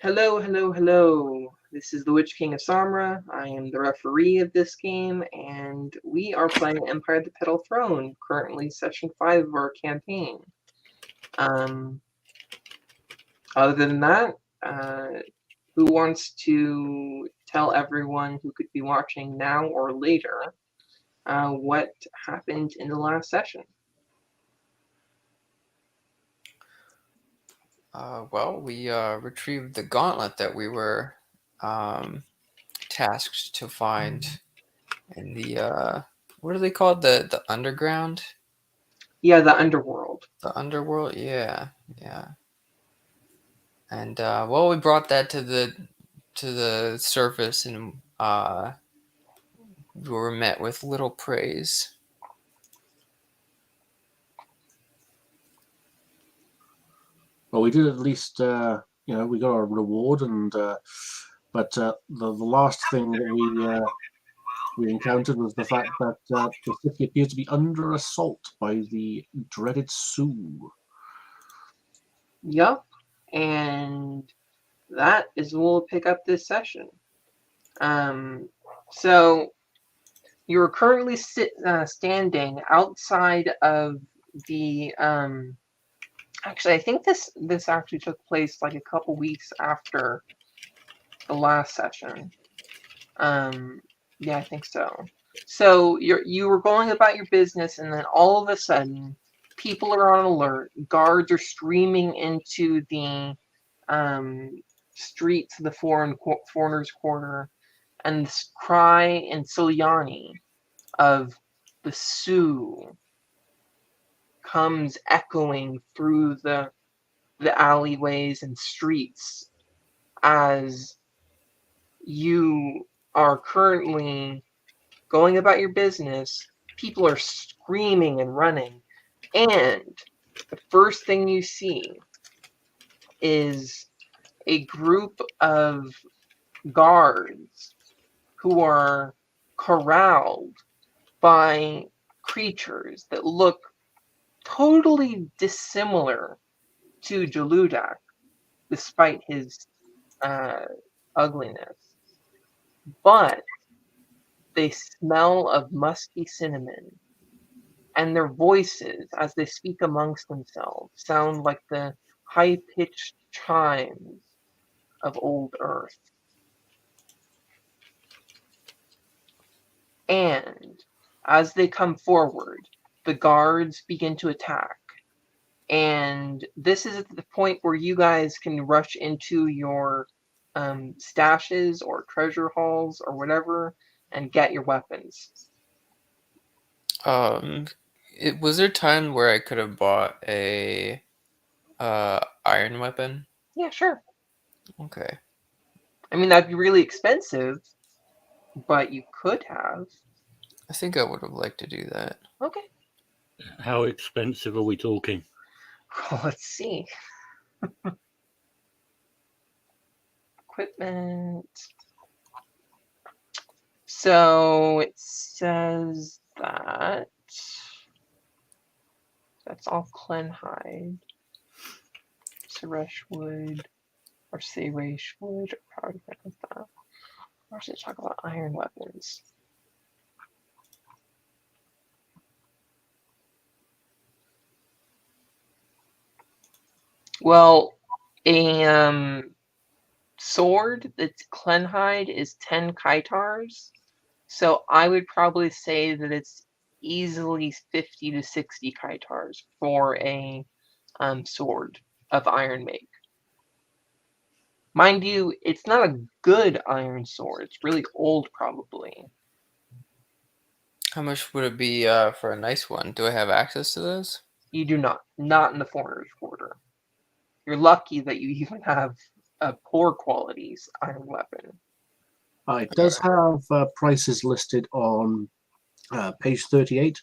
Hello, hello, hello. This is the Witch King of Samra. I am the referee of this game, and we are playing Empire of the Petal Throne, currently session 5 of our campaign. Um, Other than that, uh, who wants to tell everyone who could be watching now or later what happened in the last session? Well, we retrieved the gauntlet that we were um, tasked to find in the what are they called? The underground, Yeah, the Underworld. the underworld. Yeah, yeah. And well, we brought that to the surface, and we were met with little praise. Well, we did at least, we got our reward, and but the last thing that we encountered was the fact that the city appears to be under assault by the dreaded Sioux. Yup, and that is where we'll pick up this session. So you're currently standing outside of the. Actually, I think this actually took place like a couple weeks after the last session. Um, yeah, I think so. So you were going about your business, and then all of a sudden, people are on alert. Guards are streaming into the streets of the foreigners' quarter, and this cry in Suliani of the Sioux comes echoing through the alleyways and streets as you are currently going about your business. People are screaming and running, and the first thing you see is a group of guards who are corralled by creatures that look totally dissimilar to Jaludak, despite his uh, ugliness. But they smell of musky cinnamon, and their voices, as they speak amongst themselves, sound like the high-pitched chimes of old Earth. And as they come forward, the guards begin to attack. And this is at the point where you guys can rush into your stashes or treasure halls or whatever and get your weapons. Um, was there time where I could have bought a iron weapon? Yeah, sure. Okay. I mean, that'd be really expensive, but you could have. I think I would have liked to do that. Okay. How expensive are we talking? Well, let's see. Equipment. So it says that that's all Clenhide, Suresh wood, or Sirish wood, or powder with that. Or should it talk about iron weapons? Well, a sword that's Clenhide is 10 Kaitars. So I would probably say that it's easily 50 to 60 Kaitars for a sword of iron make. Mind you, it's not a good iron sword. It's really old, probably. How much would it be for a nice one? Do I have access to those? You do not. Not in the foreigner's quarter. You're lucky that you even have a poor quality's iron weapon. It does have prices listed on page 38.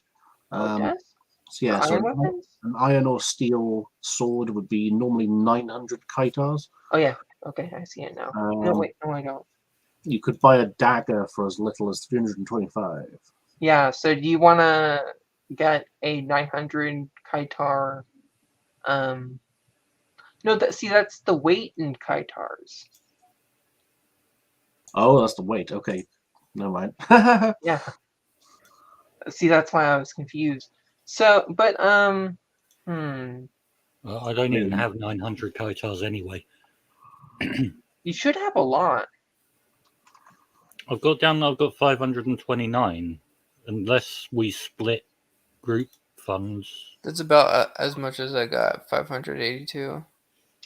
Oh, it does? So For yeah, so iron weapons? an iron or steel sword would be normally 900 Kaitars. Oh, yeah. Okay, I see it now. No, Um, wait. No, I don't. you could buy a dagger for as little as 325. Yeah, so do you want to get a 900 Kaitar? No, that's the weight in Kaitars. Oh, that's the weight. Okay, never mind. Yeah. See, that's why I was confused. So, but I don't even Maybe. have 900 Kaitars anyway. you should have a lot. I've got 529, unless we split group funds. That's about as much as I got. 582.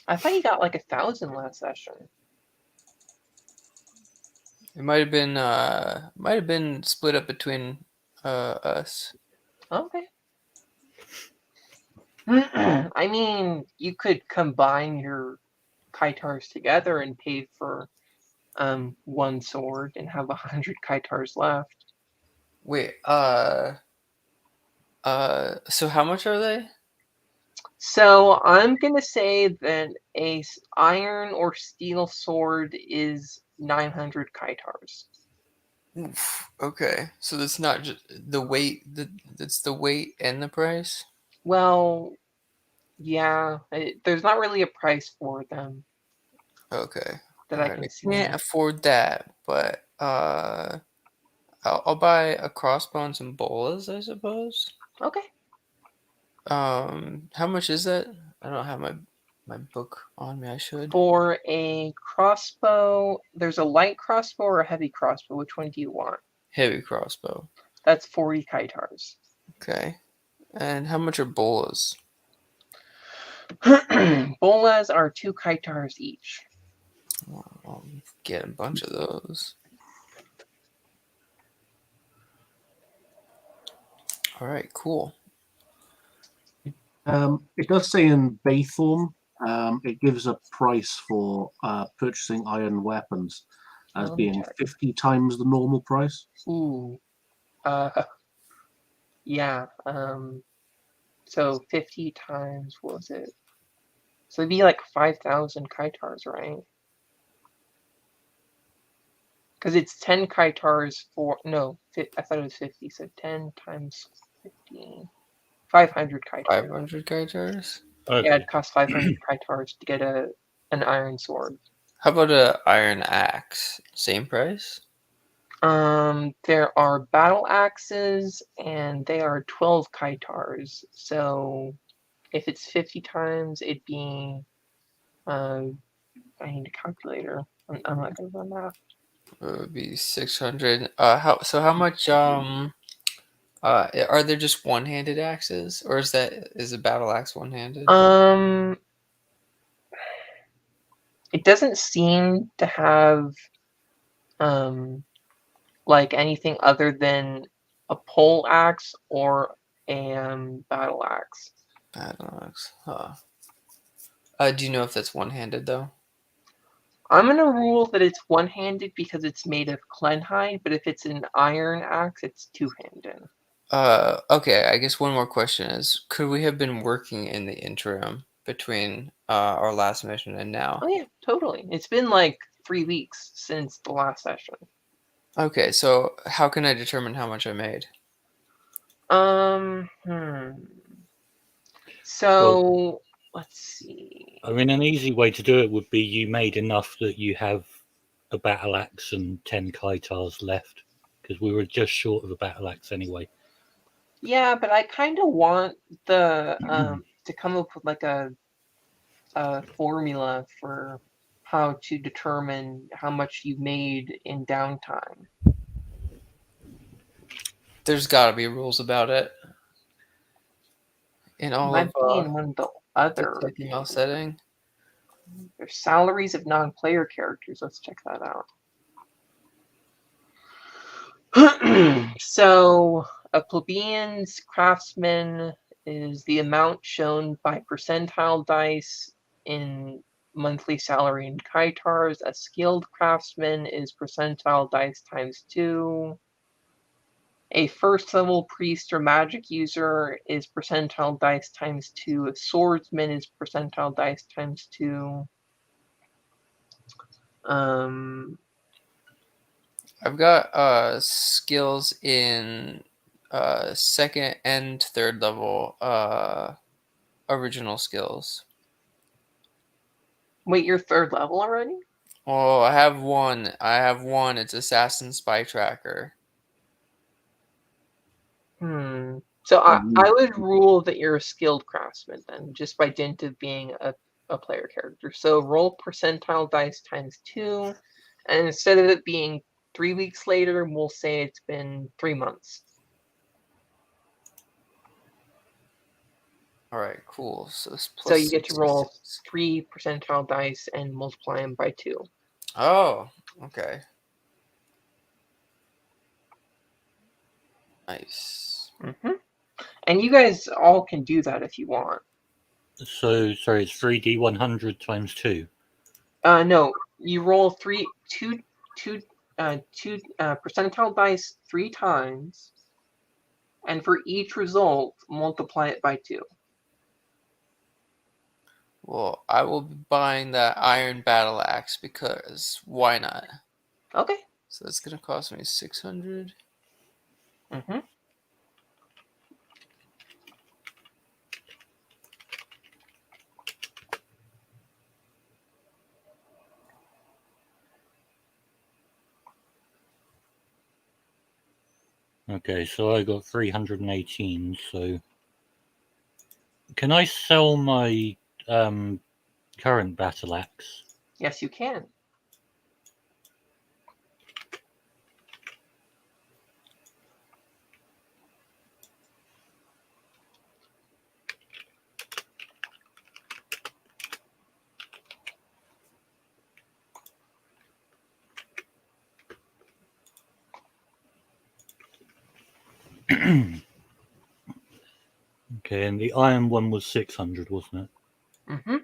I thought you got like 1,000 last session. It might have been split up between us. Okay. I mean, you could combine your Kaitars together and pay for one sword and have 100 Kaitars left. Wait, so how much are they? So I'm gonna say that a iron or steel sword is 900 Kaitars. Oof, okay, so that's not just the weight. That's the weight and the price. Well, yeah, there's not really a price for them Okay, that all I right. can I see. can't afford that, but I'll buy a crossbow and some bolas, I suppose. Okay. How much is that? I don't have my book on me. I should. For a crossbow, there's a light crossbow or a heavy crossbow. Which one do you want? Heavy crossbow. That's 40 Kaitars. Okay. And how much are bolas? Bolas are 2 Kaitars each. Well, I'll get a bunch of those. All right, cool. It does say in Baythorn, it gives a price for purchasing iron weapons as Let me being check. 50 times the normal price. Ooh. Yeah. So 50 times, what was it? So it'd be like 5,000 Kaitars, right? Because it's 10 Kaitars for, no, I thought it was 50, so 10 times 15. 500 Kaitars. 500 guitars. Okay. Yeah, it costs 500 Kaitars to get an iron sword. How about a iron axe? Same price? There are battle axes, and they are 12 Kaitars. So if it's 50 times, it'd be, I need a calculator. I'm not gonna run that. It would be 600. How much are there just one-handed axes, or is a battle axe one-handed? It doesn't seem to have like anything other than a pole axe or a battle axe. Battle axe. Huh. Do you know if that's one-handed though? I'm gonna rule that it's one-handed because it's made of clenhide, but if it's an iron axe, it's two-handed. Okay, I guess one more question is, could we have been working in the interim between our last mission and now? Oh yeah, totally. It's been like 3 weeks since the last session. Okay, so how can I determine how much I made? Um, hmm. So let's see. I mean, an easy way to do it would be you made enough that you have a battle axe and 10 Kaitars left, because we were just short of a battle axe anyway. Yeah, but I kind of want the to come up with like a formula for how to determine how much you made in downtime. There's got to be rules about it in all Might of be in one of the the other. technical setting. There's salaries of non-player characters. Let's check that out. So a plebeian's craftsman is the amount shown by percentile dice in monthly salary in Kaitars. A skilled craftsman is percentile dice times 2. A first level priest or magic user is percentile dice times 2. A swordsman is percentile dice times 2. I've got skills in second and third level original skills. Wait, you're third level already? Oh, I have one. It's Assassin Spy Tracker. So Mhm. I would rule that you're a skilled craftsman then, just by dint of being a player character. So roll percentile dice ×2, and instead of it being 3 weeks later, we'll say it's been 3 months. All right, cool. So it's So you get to roll 66. 3 percentile dice and multiply them by 2. Oh, okay. Nice. And you guys all can do that if you want. So sorry, it's 3D100 times 2. No, you roll two percentile dice 3 times, and for each result, multiply it by 2. Well, I will be buying that iron battle axe because why not? Okay. So that's gonna cost me 600. Okay, so I got 318. So can I sell my current battle axe? Yes, you can. Okay, and the iron one was 600, wasn't Mm-hmm. it?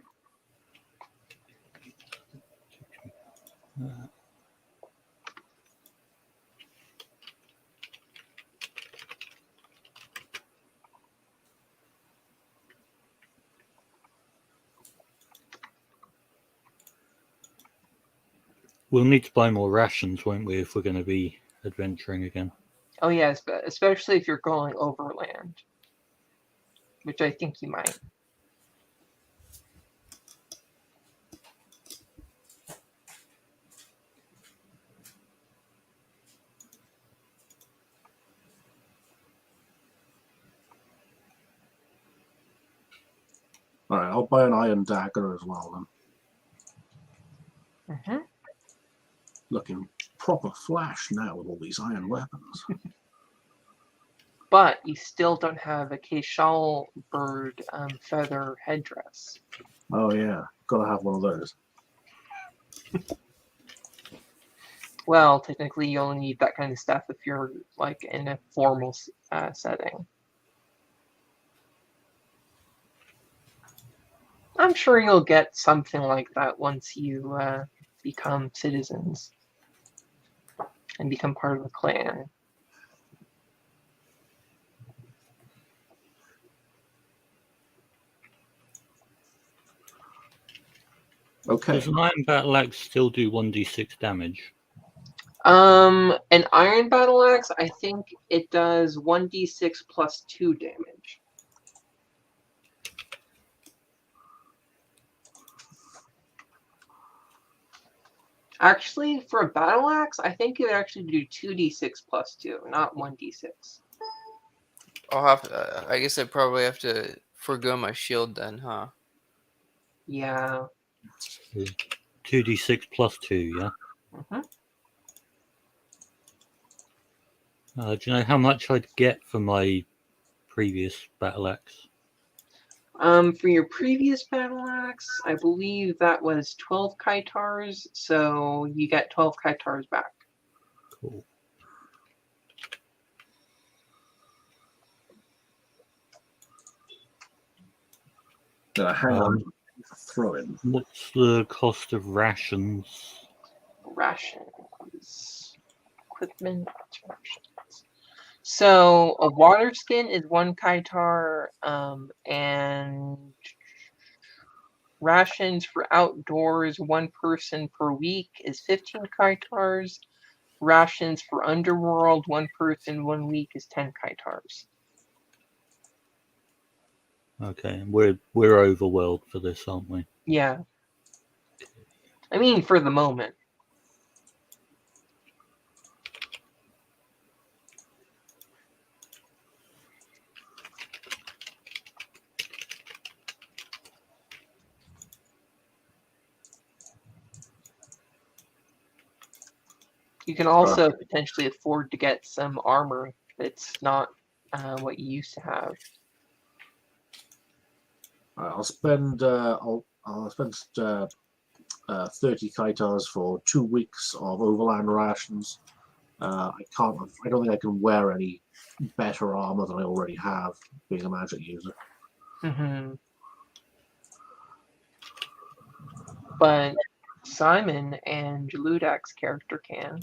We'll need to buy more rations, won't we, if we're going to be adventuring again? Oh yes, but especially if you're going overland, which I think you might. All right, I'll buy an iron dagger as well then. Mm-hmm. Looking proper flash now with all these iron weapons. But you still don't have a Keshal bird feather headdress. Oh yeah, gotta have one of those. Well, technically, you only need that kind of stuff if you're like in a formal setting. I'm sure you'll get something like that once you become citizens and become part of the clan. Okay. Does an iron battle axe still do 1d6 damage? An iron battle axe, I think it does 1d6 plus 2 damage. Actually, for a battle axe, I think it would actually do 2d6 plus 2, not 1d6. I guess I probably have to forgo my shield then, huh? Yeah. 2d6 plus 2, yeah? Mm-hmm. Do you know how much I'd get for my previous battle axe? For your previous battle axe, I believe that was 12 Kaitars, so you get 12 Kaitars back. Cool. Hang on. Throw in. What's the cost of rations? Rations. Equipment. Rations. So a water skin is 1 Kaitar, and rations for outdoors, 1 person per week is 15 Kaitars. Rations for underworld, 1 person 1 week is 10 Kaitars. Okay, we're overworld for this, aren't we? Yeah. I mean, for the moment. You can also potentially afford to get some armor that's not what you used to have. I'll spend 30 Kaitars for 2 weeks of overland rations. I don't think I can wear any better armor than I already have, being a magic user. Mm-hmm. But Simon and Ludak's character can.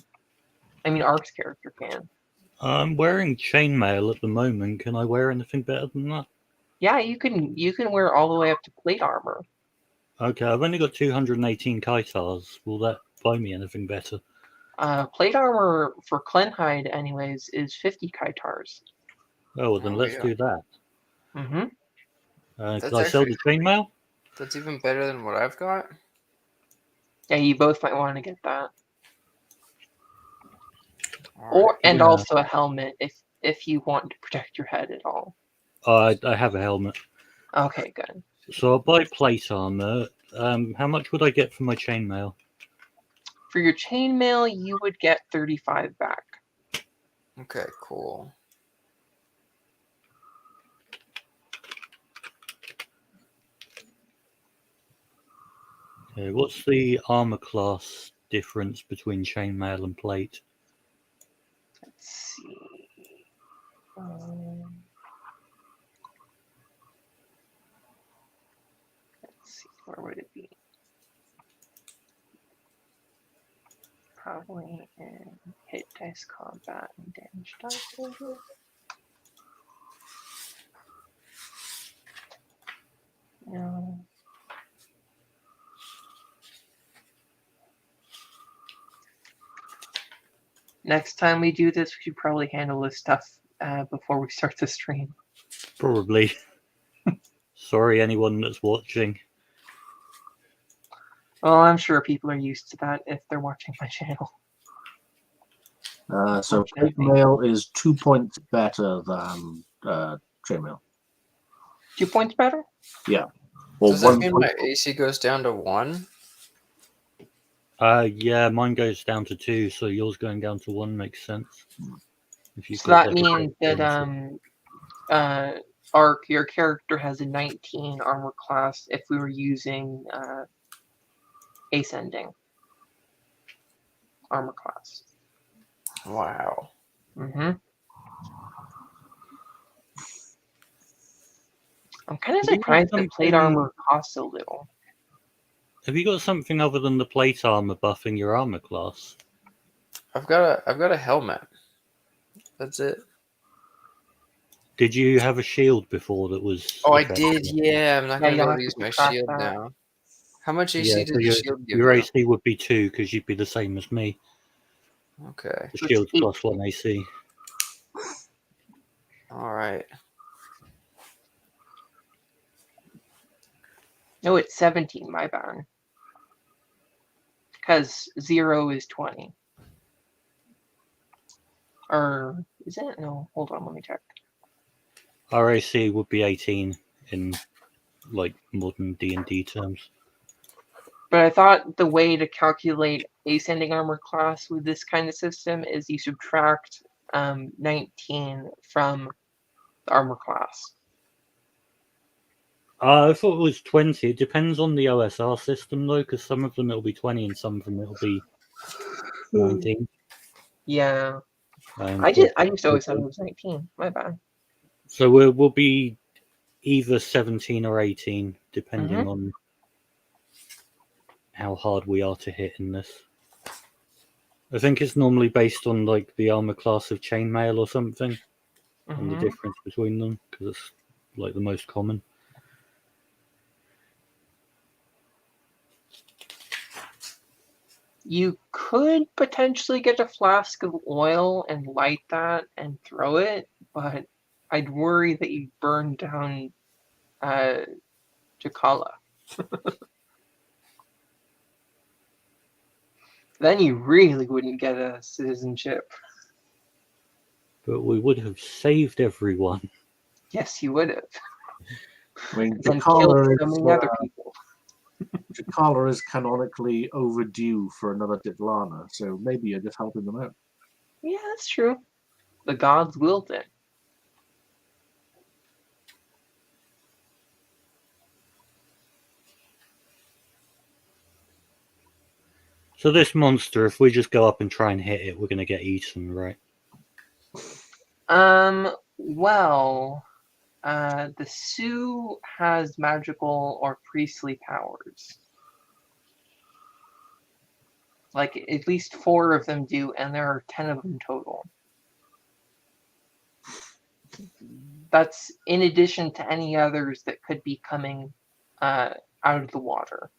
I mean, Ark's character can. I'm wearing chainmail at the moment. Can I wear anything better than that? Yeah, you can wear all the way up to plate armor. Okay, I've only got 218 Kaitars. Will that buy me anything better? Plate armor for Klenhide, anyways, is 50 Kaitars. Oh, well, then let's do that. Mm-hmm. Can I sell the chainmail? That's even better than what I've got. Yeah, you both might want to get that. Right. Also a helmet if you want to protect your head at all. I have a helmet. Okay, good. So I'll buy plate armor. How much would I get for my chainmail? For your chainmail, you would get 35 back. Okay, cool. Okay, what's the armor class difference between chainmail and plate? Let's see. Let's see, where would it be? Probably in hit dice, combat, and damage dice, maybe? No. Next time we do this, we should probably handle this stuff before we start the stream. Probably. Sorry, anyone that's watching. Well, I'm sure people are used to that if they're watching my channel. So plate mail is 2 points better than chainmail. 2 points better? Yeah. Well, does that mean my AC goes down to 1? Yeah, mine goes down to 2, so yours going down to 1 makes sense. If you've So got, that means that Ark, your character has a 19 armor class if we were using ascending armor class. Wow. Mm-hmm. I'm kind of surprised that plate armor costs so little. Have you got something other than the plate armor buff in your armor class? I've got a helmet. That's it. Did you have a shield before that was? Oh, I did. Yeah, I'm not gonna be able to use my shield that. now. How much AC did the shield give your you? AC would be 2 because you'd be the same as me. Okay. The shield's plus 1 AC. All right. No, it's 17, my bad. Because 0 is 20. Or is it? No, hold on, let me check. RAC would be 18 in like modern D&D terms. But I thought the way to calculate ascending armor class with this kind of system is you subtract 19 from the armor class. I thought it was 20. It depends on the OSR system though, because some of them it'll be 20 and some of them it'll be 19. Yeah. I just always thought it was 19. My bad. So we'll be either 17 or 18, depending on how hard we are to hit in this. I think it's normally based on like the armor class of chainmail or something, and the difference between them, because it's like the most common. You could potentially get a flask of oil and light that and throw it, but I'd worry that you'd burn down Jakala. Then you really wouldn't get a citizenship. But we would have saved everyone. Yes, you would have. I mean, And killed Jakala so is, many other people. Jakala is canonically overdue for another Ditlana, so maybe you're just helping them out. Yeah, that's true. The gods willed it. So this monster, if we just go up and try and hit it, we're going to get eaten, right? Well, the Sioux has magical or priestly powers. Like, at least 4 of them do, and there are 10 of them total. That's in addition to any others that could be coming out of the water.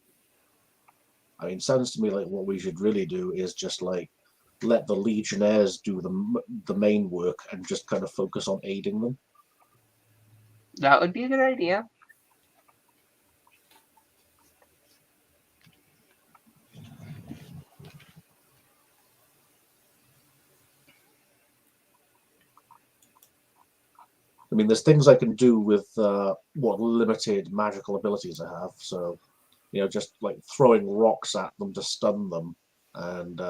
I mean, sounds to me like what we should really do is just like let the Legionnaires do the main work and just kind of focus on aiding them. That would be a good idea. I mean, there's things I can do with what limited magical abilities I have. So, just like throwing rocks at them to stun them and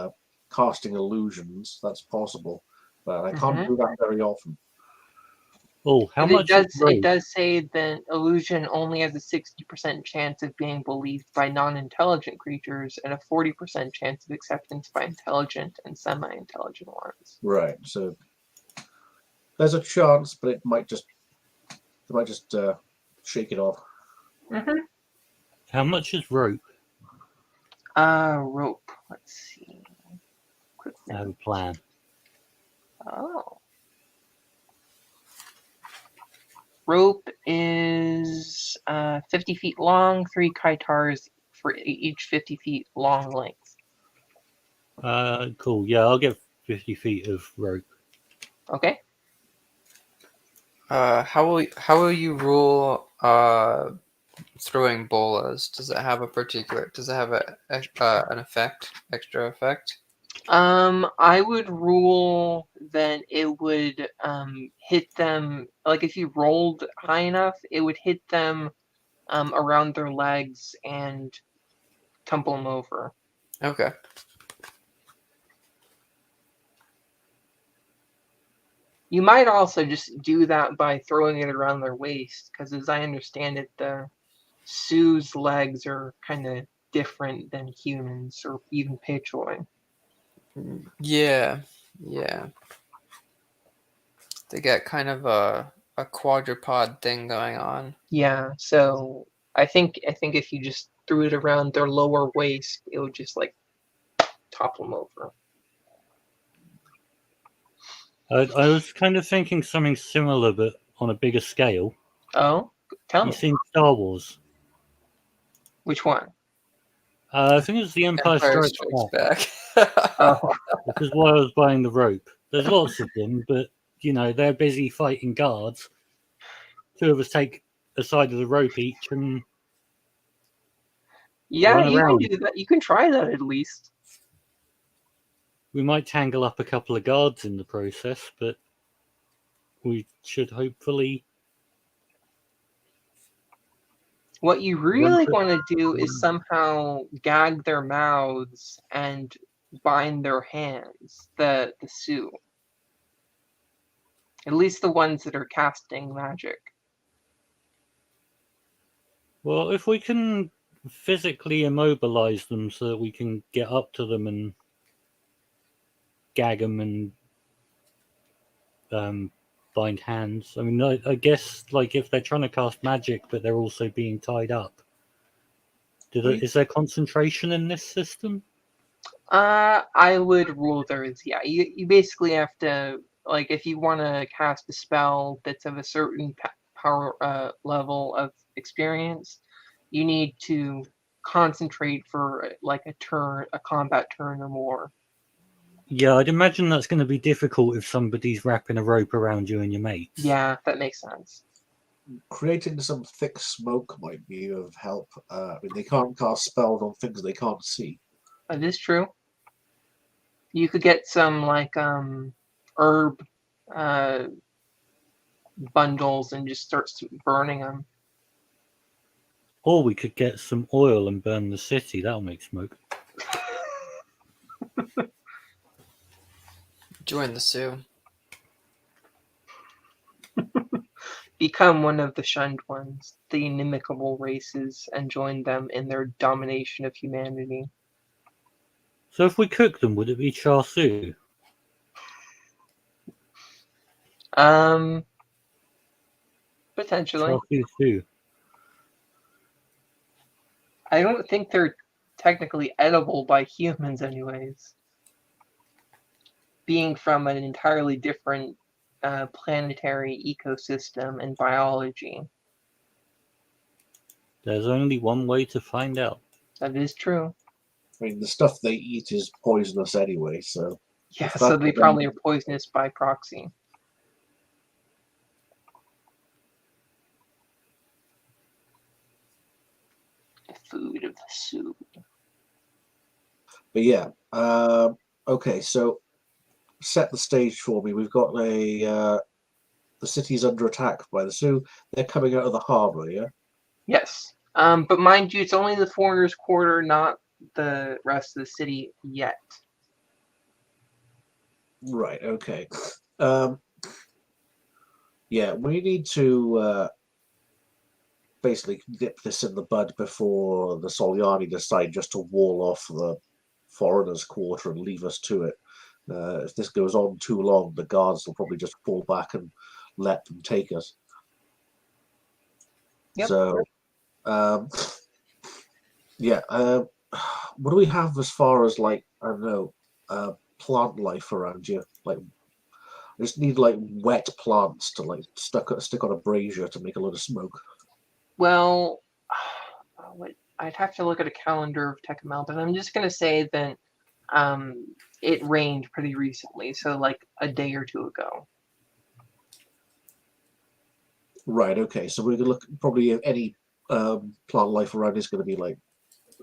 casting illusions. That's possible, but I can't do that very often. Oh, how But much is it rope? does say that illusion only has a 60% chance of being believed by non-intelligent creatures and a 40% chance of acceptance by intelligent and semi-intelligent ones. Right. So there's a chance, but it might just shake it off. Mm-hmm. How much is rope? Rope. Let's see. Quick I have a note. plan. Oh. Rope is 50 feet long, 3 kaitars for each 50 feet long length. Cool. Yeah, I'll get 50 feet of rope. Okay. How will you rule throwing bolas? Does it have an extra effect? I would rule that it would hit them, like if you rolled high enough, it would hit them around their legs and tumble them over. Okay. You might also just do that by throwing it around their waist, because as I understand it, the Sue's legs are kind of different than humans or even Petal. Yeah. They get kind of a quadrupod thing going on. Yeah, so I think if you just threw it around their lower waist, it would just like topple them over. I was kind of thinking something similar, but on a bigger scale. Oh, tell You me. seen Star Wars? Which one? I think it's The Empire Strikes Back. Back. Oh, Which is why I was buying the rope. There's lots of them, but they're busy fighting guards. 2 of us take a side of the rope each and yeah, run you can around. do that. You can try that at least. We might tangle up a couple of guards in the process, but we should hopefully. What you really want to do is somehow gag their mouths and bind their hands, the Sioux. At least the ones that are casting magic. Well, if we can physically immobilize them so that we can get up to them and gag them and bind hands. I mean, I guess like if they're trying to cast magic, but they're also being tied up. Is there concentration in this system? I would rule there is, yeah. You basically have to, like, if you want to cast a spell that's of a certain power level of experience, you need to concentrate for like a combat turn or more. Yeah, I'd imagine that's going to be difficult if somebody's wrapping a rope around you and your mates. Yeah, that makes sense. Creating some thick smoke might be of help. I mean, they can't cast spells on things they can't see. That is true. You could get some like herb uh, bundles and just start burning them. Or we could get some oil and burn the city. That'll make smoke. Join the Sioux. Become one of the shunned ones, the inimicable races, and join them in their domination of humanity. So if we cook them, would it be char siu? Potentially. Char siu stew. I don't think they're technically edible by humans, anyways. Being from an entirely different planetary ecosystem and biology. There's only one way to find out. That is true. I mean, the stuff they eat is poisonous anyway, so Yeah, If so that's they the probably one- are poisonous by proxy. The food of the Sioux. but yeah. Okay, so set the stage for me. We've got the city's under attack by the Sioux. They're coming out of the harbor, yeah? Yes. But mind you, it's only the foreigners' quarter, not the rest of the city yet. Right, okay. Yeah, we need to basically nip this in the bud before the Soliani decide just to wall off the foreigners' quarter and leave us to it. If this goes on too long, the guards will probably just fall back and let them take us. Yep. So, yeah. What do we have as far as like I don't know, plant life around you? Like, I just need like wet plants to like stick on a brazier to make a lot of smoke. Well, I'd have to look at a calendar of Tecumel, but I'm just going to say that it rained pretty recently, so like a day or two ago. Right. Okay. So we're gonna look probably any plant life around is going to be like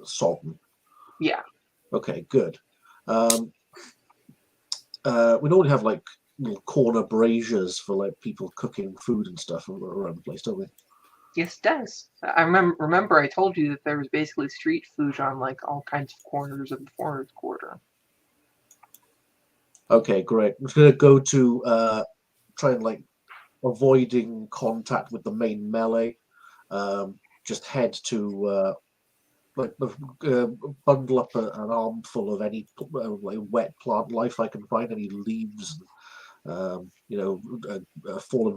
sodden. Yeah. Okay. Good. We normally have like little corner braziers for like people cooking food and stuff around the place, don't we? Yes, it does. I remember I told you that there was basically street food on like all kinds of corners of the foreigners' quarter. Okay. Great. I'm just going to go to try and like avoiding contact with the main melee. Just head to like bundle up an armful of any like wet plant life I can find, any leaves, fallen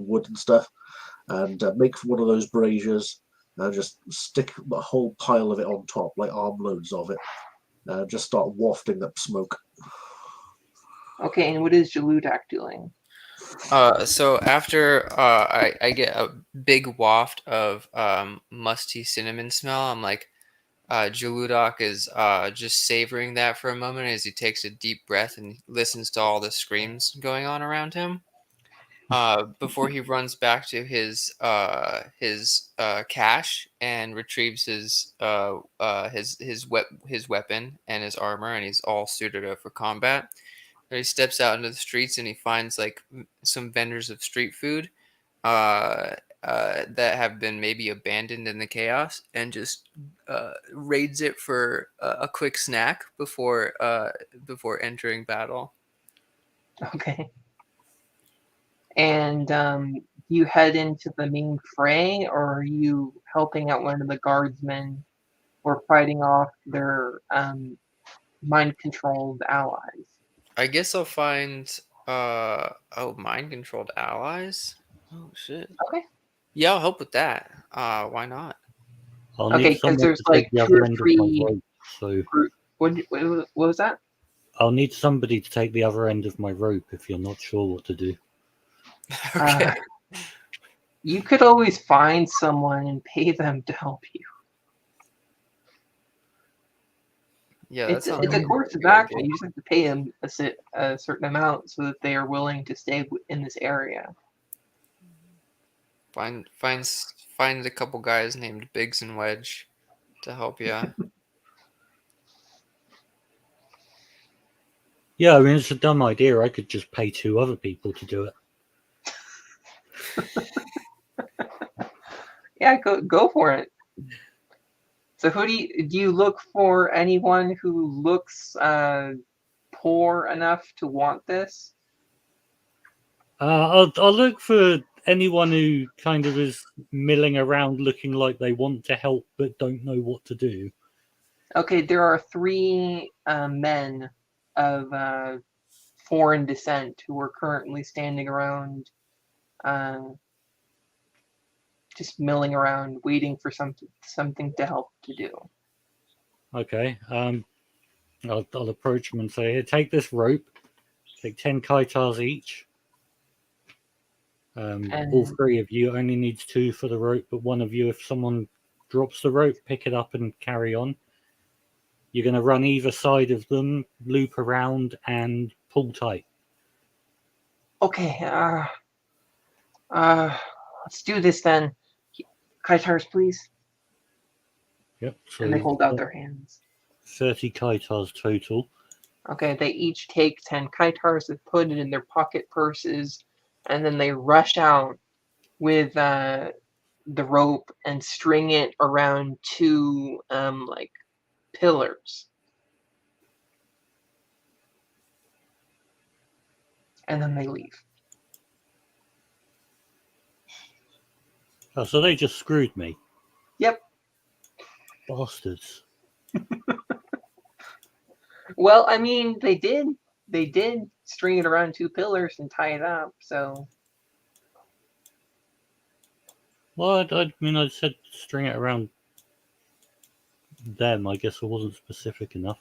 wood and stuff, and make one of those braziers and just stick a whole pile of it on top, like armloads of it, and just start wafting up smoke. Okay, and what is Jaludak doing? So after I get a big waft of musty cinnamon smell, I'm like, Jaludok is just savoring that for a moment as he takes a deep breath and listens to all the screams going on around him. Before he runs back to his cache and retrieves his weapon and his armor, and he's all suited up for combat. He steps out into the streets and he finds like some vendors of street food that have been maybe abandoned in the chaos, and just raids it for a quick snack before entering battle. Okay. And you head into the main fray, or are you helping out one of the guardsmen or fighting off their mind-controlled allies? I guess I'll find mind controlled allies. Oh shit. Okay. Yeah, I'll help with that. Why not? I'll Okay, need 'cause someone there's, to like, take the 2 other or end of 3 my rope. So What was that? I'll need somebody to take the other end of my rope if you're not sure what to do. Okay. You could always find someone and pay them to help you. Yeah, that It's sounds a like course a of good action. idea. You just have to pay them a certain amount so that they are willing to stay in this area. Find a couple guys named Biggs and Wedge to help you. Yeah, I mean, it's a dumb idea. I could just pay 2 other people to do it. Yeah, go for it. So who do you look for anyone who looks poor enough to want this? I'll look for anyone who kind of is milling around looking like they want to help but don't know what to do. Okay, there are 3 men of foreign descent who are currently standing around, uh, just milling around, waiting for something to help to do. Okay, I'll approach them and say, "Here, take this rope. Take 10 kaitars each. All And 3 of you only needs 2 for the rope, but one of you, if someone drops the rope, pick it up and carry on. You're going to run either side of them, loop around, and pull tight." okay, let's do this then. Kaitars, please. Yep. And they So hold out their hands. 30 kaitars total. Okay, they each take 10 kaitars, they put it in their pocket purses, and then they rush out with the rope and string it around 2 like pillars. And then they leave. Oh, so they just screwed me. Yep. Bastards. Well, I mean, they did string it around 2 pillars and tie it up, so Well, I mean, I said string it around them. I guess I wasn't specific enough.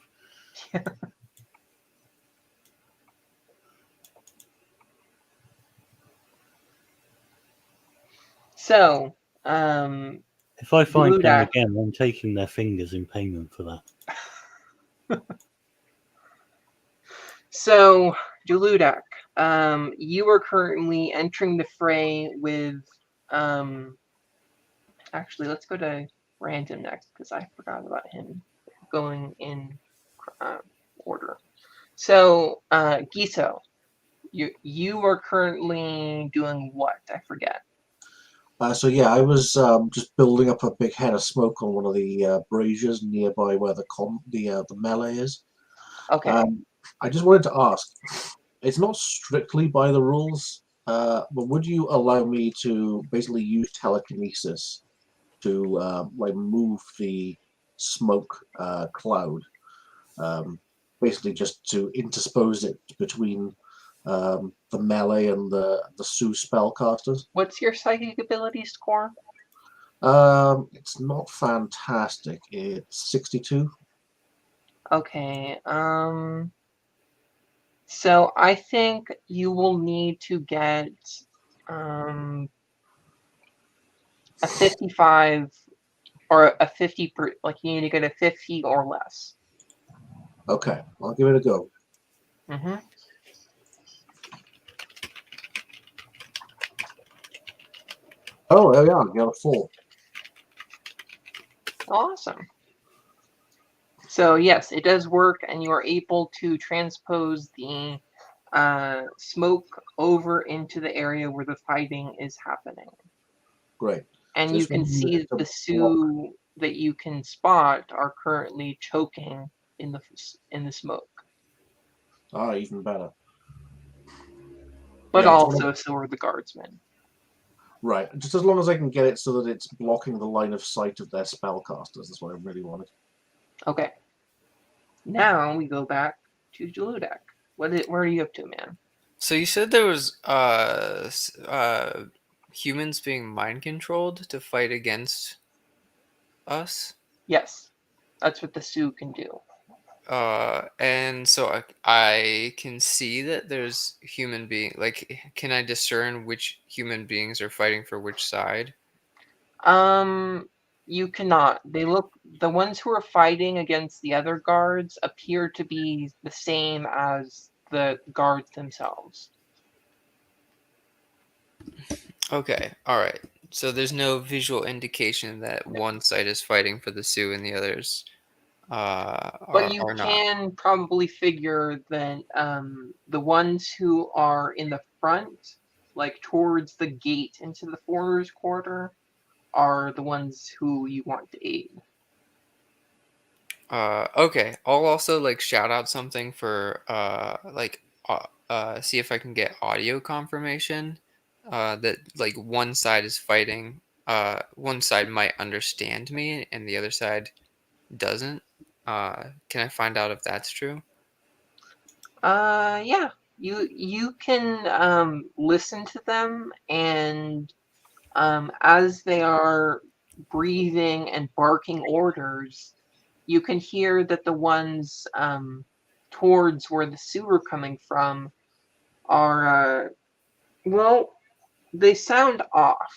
so If I find them Ludak, again, I'm taking their fingers in payment for that. so Jaludak, you are currently entering the fray with actually let's go to Random next because I forgot about him going in uh, order. So Giso, you are currently doing what? I forget. So yeah, I was just building up a big head of smoke on one of the braziers nearby where the melee is. Okay. I just wanted to ask, it's not strictly by the rules, but would you allow me to basically use telekinesis to like move the smoke cloud, basically just to interpose it between the melee and the Sioux spellcasters? What's your psychic ability score? It's not fantastic. It's 62. Okay. So I think you will need to get um a 55 or a 50 per, like you need to get a 50 or less. Okay, I'll give it a go. Mm-hmm. Oh, there we are. Got a 4. Awesome. So yes, it does work, and you are able to transpose the smoke over into the area where the fighting is happening. Great. And you Just can want to use see it to the block. Sioux that you can spot are currently choking in the smoke. Ah, even better. But Yeah, also so are the guardsmen. right. Just as long as I can get it so that it's blocking the line of sight of their spellcasters. That's what I really wanted. Okay. Now we go back to Jaludak. Where are you up to, man? So you said there was humans being mind controlled to fight against us? Yes. That's what the Sioux can do. And so I can see that there's human being, like, can I discern which human beings are fighting for which side? You cannot. The ones who are fighting against the other guards appear to be the same as the guards themselves. Okay, all right. So there's no visual indication that one side is fighting for the Sioux and the others But you are not. can probably figure that the ones who are in the front, like towards the gate into the foreigners' quarter, are the ones who you want to aid. Okay. I'll also like shout out something for see if I can get audio confirmation that like one side is fighting. One side might understand me and the other side doesn't. Can I find out if that's true? Yeah, you can listen to them, and as they are breathing and barking orders, you can hear that the ones towards where the sewer coming from are well, they sound off.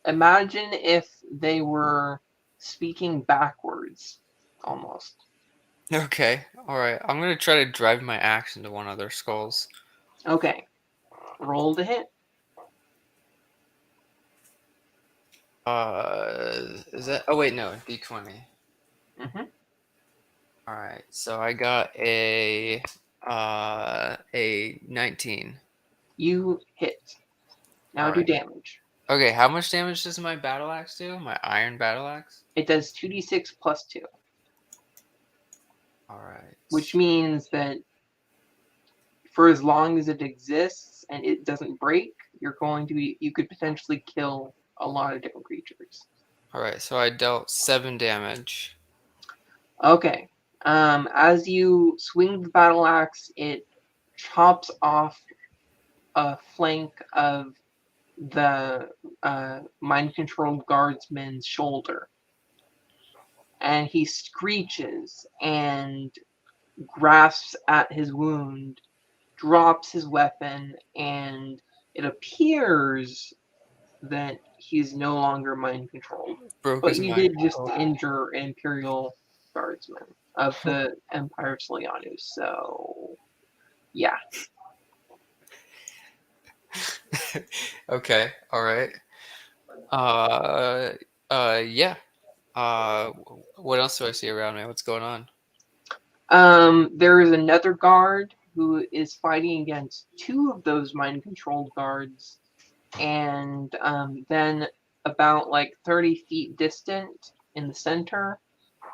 Imagine if they were speaking backwards, almost. Okay. All right. I'm gonna try to drive my axe into one of their skulls. Okay, roll to hit. Is that? Oh wait, no. D20. Hmm. All right. So I got a 19. You hit. Now All do right. damage. Okay, how much damage does my battle axe do? My iron battle axe? It does 2d6 plus 2, All right. which means that for as long as it exists and it doesn't break, you could potentially kill a lot of different creatures. All right, so I dealt 7 damage. Okay. As you swing the battle axe, it chops off a flank of the mind-controlled guardsman's shoulder, and he screeches and grasps at his wound, drops his weapon, and it appears that he's no longer mind controlled. Broke But his you mind. did just injure an Imperial Guardsman of the Empire of Silianus, so yeah. Okay, all right. Uh, yeah. What else do I see around me? What's going on? There is another guard who is fighting against two of those mind controlled guards, and then about like 30 feet distant in the center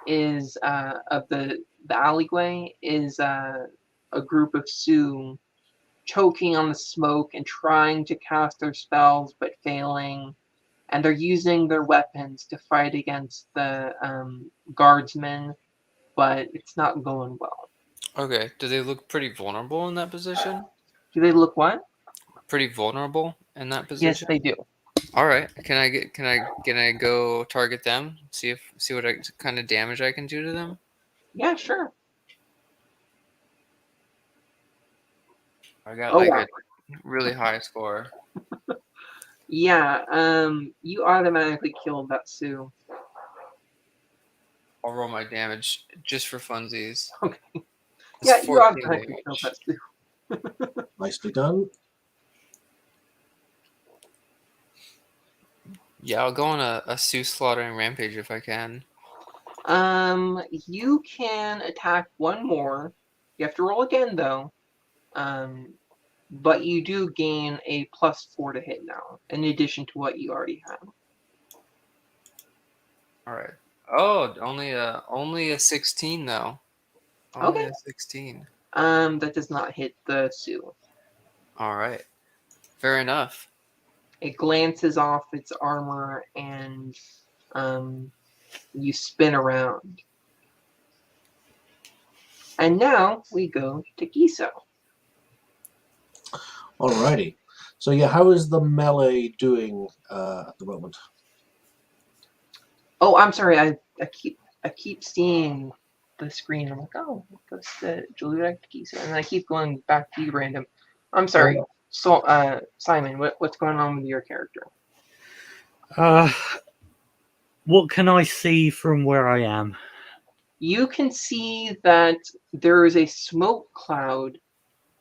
is of the alleyway is a group of Sioux choking on the smoke and trying to cast their spells but failing, and they're using their weapons to fight against the guardsmen, but it's not going well. Okay, do they look pretty vulnerable in that position? Do they look what? Pretty vulnerable in that Yes, position? they do. All right. Can I go target them? See what kind of damage I can do to them? Yeah, sure. I got Oh like wow. a really high score. Yeah, you automatically killed that Sioux. I'll roll my damage just for funsies. Okay. It's Yeah, you 14 automatically killed damage. that Sioux. Nicely done. Yeah, I'll go on a Sioux slaughtering rampage if I can. You can attack one more. You have to roll again though. But you do gain a +4 to hit now, in addition to what you already have. All right. Oh, only a 16 though. Only Okay. a 16. That does not hit the Sioux. All right. Fair enough. It glances off its armor and you spin around. And now we go to Giso. Alrighty. So yeah, how is the melee doing at the moment? Oh, I'm sorry. I keep seeing the screen. I'm like, oh, that's the Juliet Giso, and I keep going back to you, random. I'm sorry. So, Simon, what's going on with your character? What can I see from where I am? You can see that there is a smoke cloud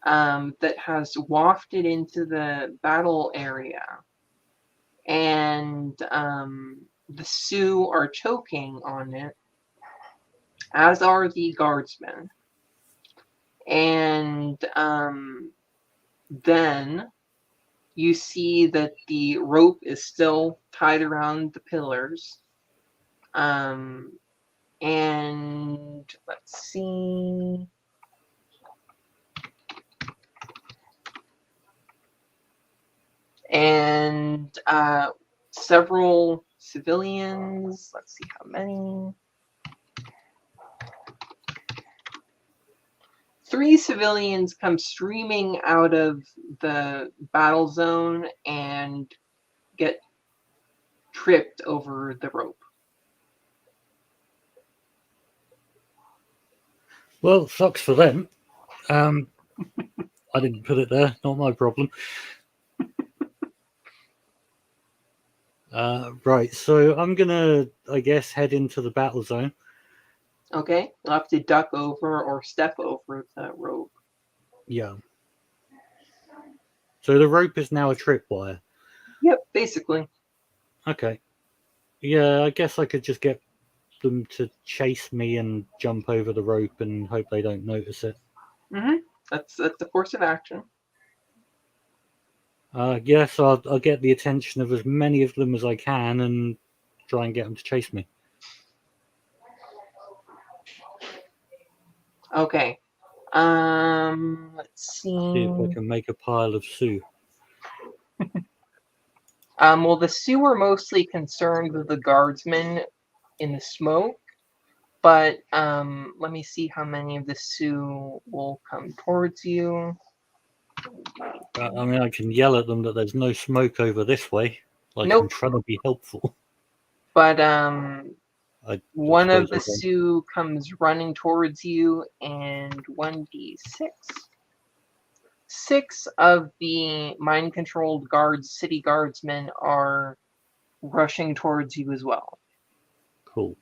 that has wafted into the battle area, and the Sioux are choking on it, as are the guardsmen. And then you see that the rope is still tied around the pillars. And let's see. And several civilians. Let's see how many. 3 civilians come streaming out of the battle zone and get tripped over the rope. Well, sucks for them. I didn't put it there. Not my problem. Right, so I'm gonna, I guess, head into the battle zone. Okay, you'll have to duck over or step over the rope. Yeah. So the rope is now a tripwire. Yep, basically. Okay. Yeah, I guess I could just get them to chase me and jump over the rope and hope they don't notice it. That's the course of action. Yes, I'll get the attention of as many of them as I can and try and get them to chase me. Okay. Let's see. See if I can make a pile of Sue. Well, the Sioux are mostly concerned with the guardsmen in the smoke, but let me see how many of the Sioux will come towards you. I mean, I can yell at them that there's no smoke over this way. Like Nope. I'm trying to be helpful. But I one of suppose the I won't. Sioux comes running towards you, and 1d6. 6 of the mind-controlled guards, city guardsmen, are rushing towards you as well. Cool.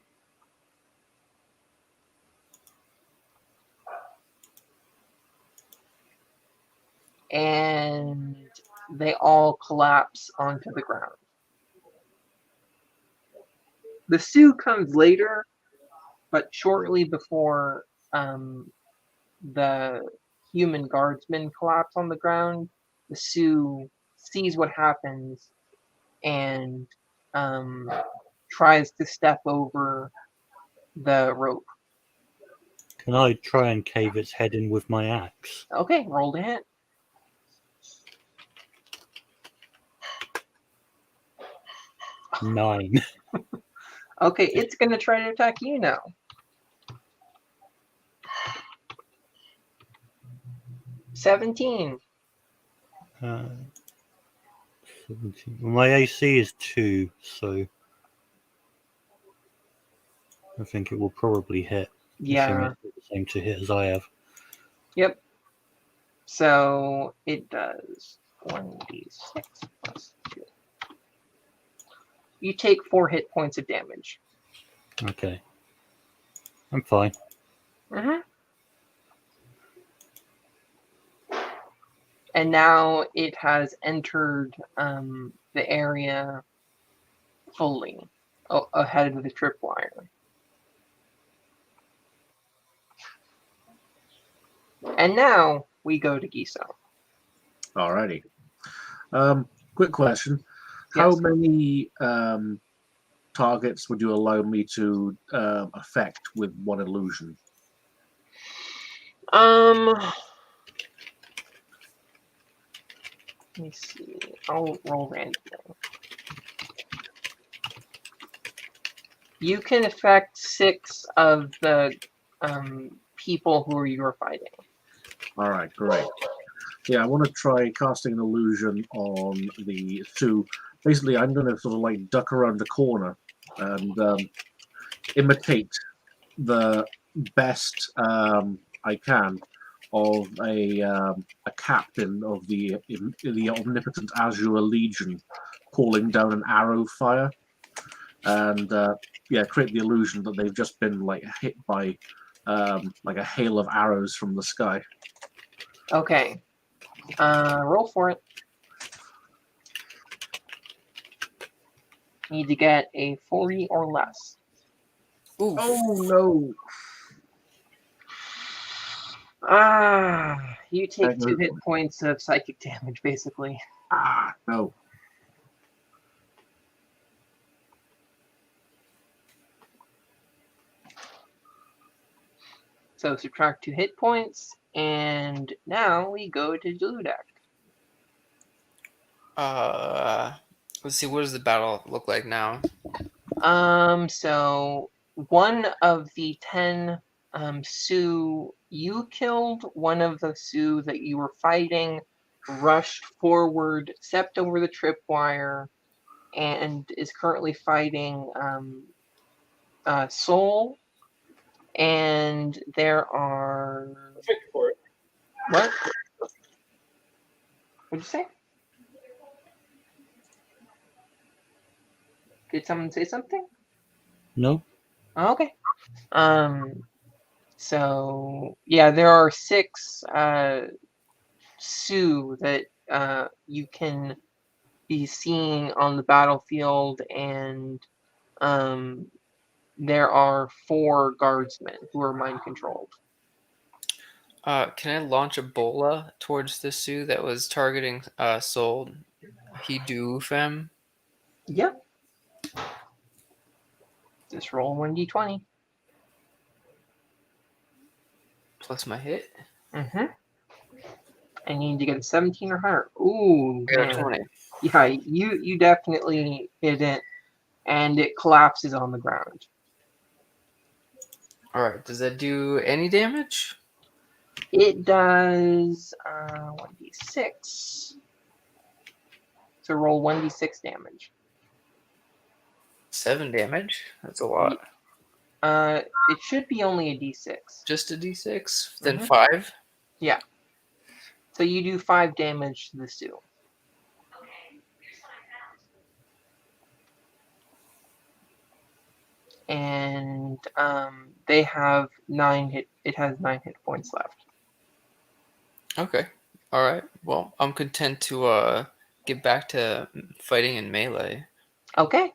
And they all collapse onto the ground. The Sioux comes later, but shortly before the human guardsmen collapse on the ground, the Sioux sees what happens and tries to step over the rope. Can I try and cave its head in with my axe? Okay, roll to hit. Nine. Okay, it's going to try to attack you now. 17. 17. Well, my AC is 2, so I think it will probably hit. Yeah. Assuming it's got the same to hit as I have. Yep. So it does 1d6 plus 2. You take 4 hit points of damage. Okay. I'm fine. And now it has entered the area fully ahead of the tripwire. And now we go to Giso. Alrighty. Quick question. Yes. How many targets would you allow me to affect with one illusion? Let me see. I'll roll randomly. You can affect 6 of the people who you're fighting. All right, great. Yeah, I want to try casting an illusion on the Sioux. Basically, I'm going to sort of like duck around the corner and imitate the best I can of a captain of the omnipotent Azure Legion calling down an arrow fire, and create the illusion that they've just been like hit by like a hail of arrows from the sky. Okay. Roll for it. Need to get a 40 or less. Oof. Oh no! You take 2 hit points of psychic damage, basically. No. So subtract 2 hit points, and now we go to Jaludak. Let's see. What does the battle look like now? So one of the 10 Sioux you killed, one of the Sioux that you were fighting, rushed forward, stepped over the tripwire, and is currently fighting Soul. And there are Perfect for it. what? What'd you say? Did someone say something? No. Oh, okay. So yeah, there are 6 Sioux that you can be seeing on the battlefield, and there are 4 guardsmen who are mind controlled. Can I launch a bola towards the Sioux that was targeting Soul? He do fem. Yep. Just roll 1d20. Plus my hit. Mm-hmm. And you need to get a 17 or higher. Ooh, I got a man. 20. Yeah, you definitely hit it, and it collapses on the ground. All right. Does that do any damage? It does 1d6. So roll 1d6 damage. 7 damage. That's a lot. It should be only a d6. Just a d6. Then Mhm. 5. Yeah. So you do 5 damage to the Sioux. And they have 9 hit. It has 9 hit points left. Okay. All right. Well, I'm content to get back to fighting in melee. Okay.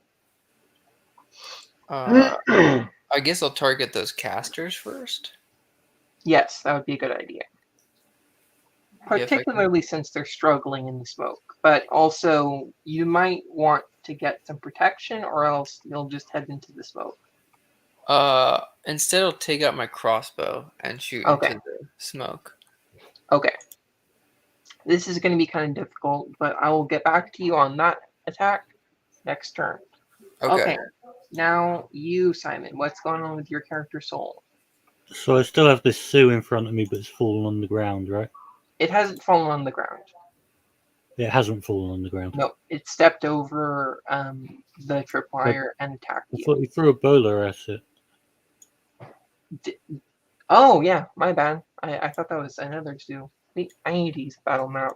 I guess I'll target those casters first. Yes, that would be a good idea. Yeah, if I can. Particularly since they're struggling in the smoke. But also, you might want to get some protection, or else you'll just head into the smoke. Instead I'll take out my crossbow and shoot Okay. into the smoke. Okay. This is going to be kind of difficult, but I will get back to you on that attack next turn. Okay. Now you, Simon. What's going on with your character Soul? So I still have this Sioux in front of me, but it's fallen on the ground, right? It hasn't fallen on the ground. It hasn't fallen on the ground. No, it stepped over the tripwire and attacked I you. thought you threw a bowler at it. Oh, yeah, my bad. I thought that was another Sioux. I need to use battle map.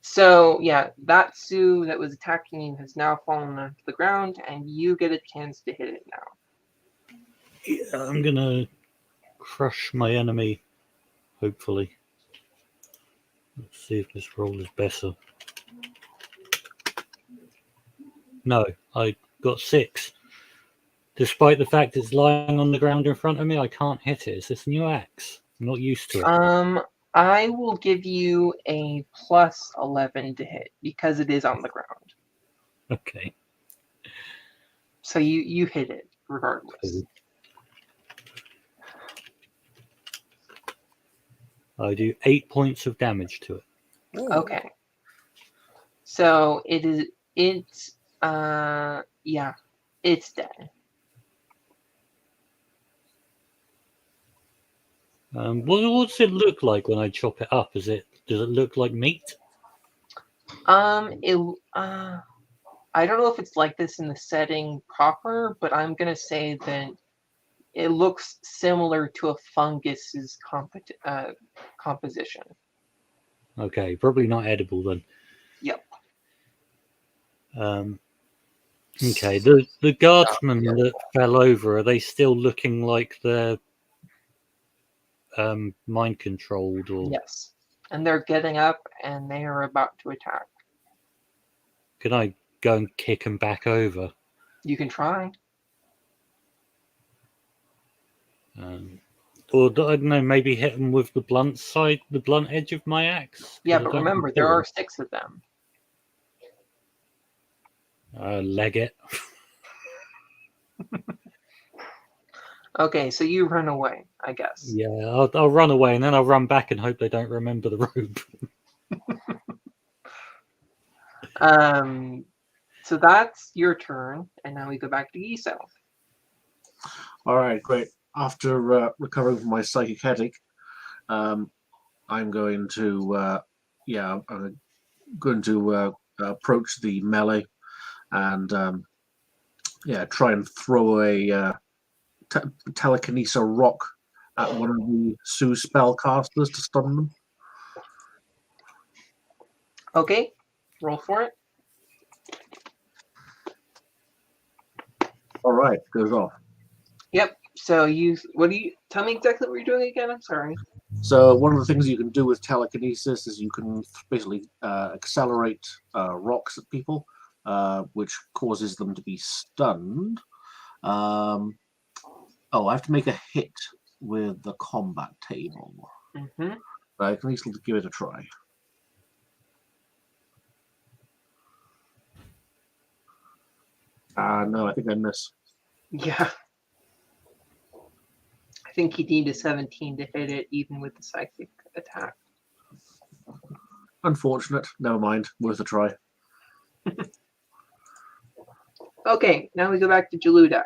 So, yeah, that Sioux that was attacking you has now fallen onto the ground, and you get a chance to hit it now. Yeah, I'm gonna crush my enemy, hopefully. Let's see if this roll is better. No, I got 6. Despite the fact it's lying on the ground in front of me, I can't hit it. It's this new axe. I'm not used to it. I will give you a plus 11 to hit because it is on the ground. Okay. So you hit it regardless. I do 8 points of damage to it. Ooh. Okay. So it's dead. What's it look like when I chop it up? Does it look like meat? I don't know if it's like this in the setting proper, but I'm gonna say that it looks similar to a fungus's composition. Okay, probably not edible then. Yep. Okay, the guardsmen that fell over, are they still looking like they're mind controlled or Yes. And they're getting up and they are about to attack. can I go and kick them back over? You can try. Or I don't know, maybe hit them with the blunt edge of my axe. Yeah, 'cause I but don't remember, want to there kill are 6 of them. them. Leg it. Okay, so you run away, I guess. Yeah, I'll run away and then I'll run back and hope they don't remember the rope. So that's your turn, and now we go back to Giso. All right, great. After recovering from my psychic headache, I'm going to I'm going to approach the melee and try and throw a telekinesis rock at one of the Sioux spellcasters to stun them. Okay, roll for it. All right, goes off. Yep. So tell me exactly what you're doing again? I'm sorry. So one of the things you can do with telekinesis is you can basically accelerate rocks at people, which causes them to be stunned. I have to make a hit with the combat table. Mm-hmm. But I can at least give it a try. No, I think I miss. Yeah. I think you need a 17 to hit it, even with the psychic attack. Unfortunate. Never mind. Worth a try. Okay, now we go back to Jaludak.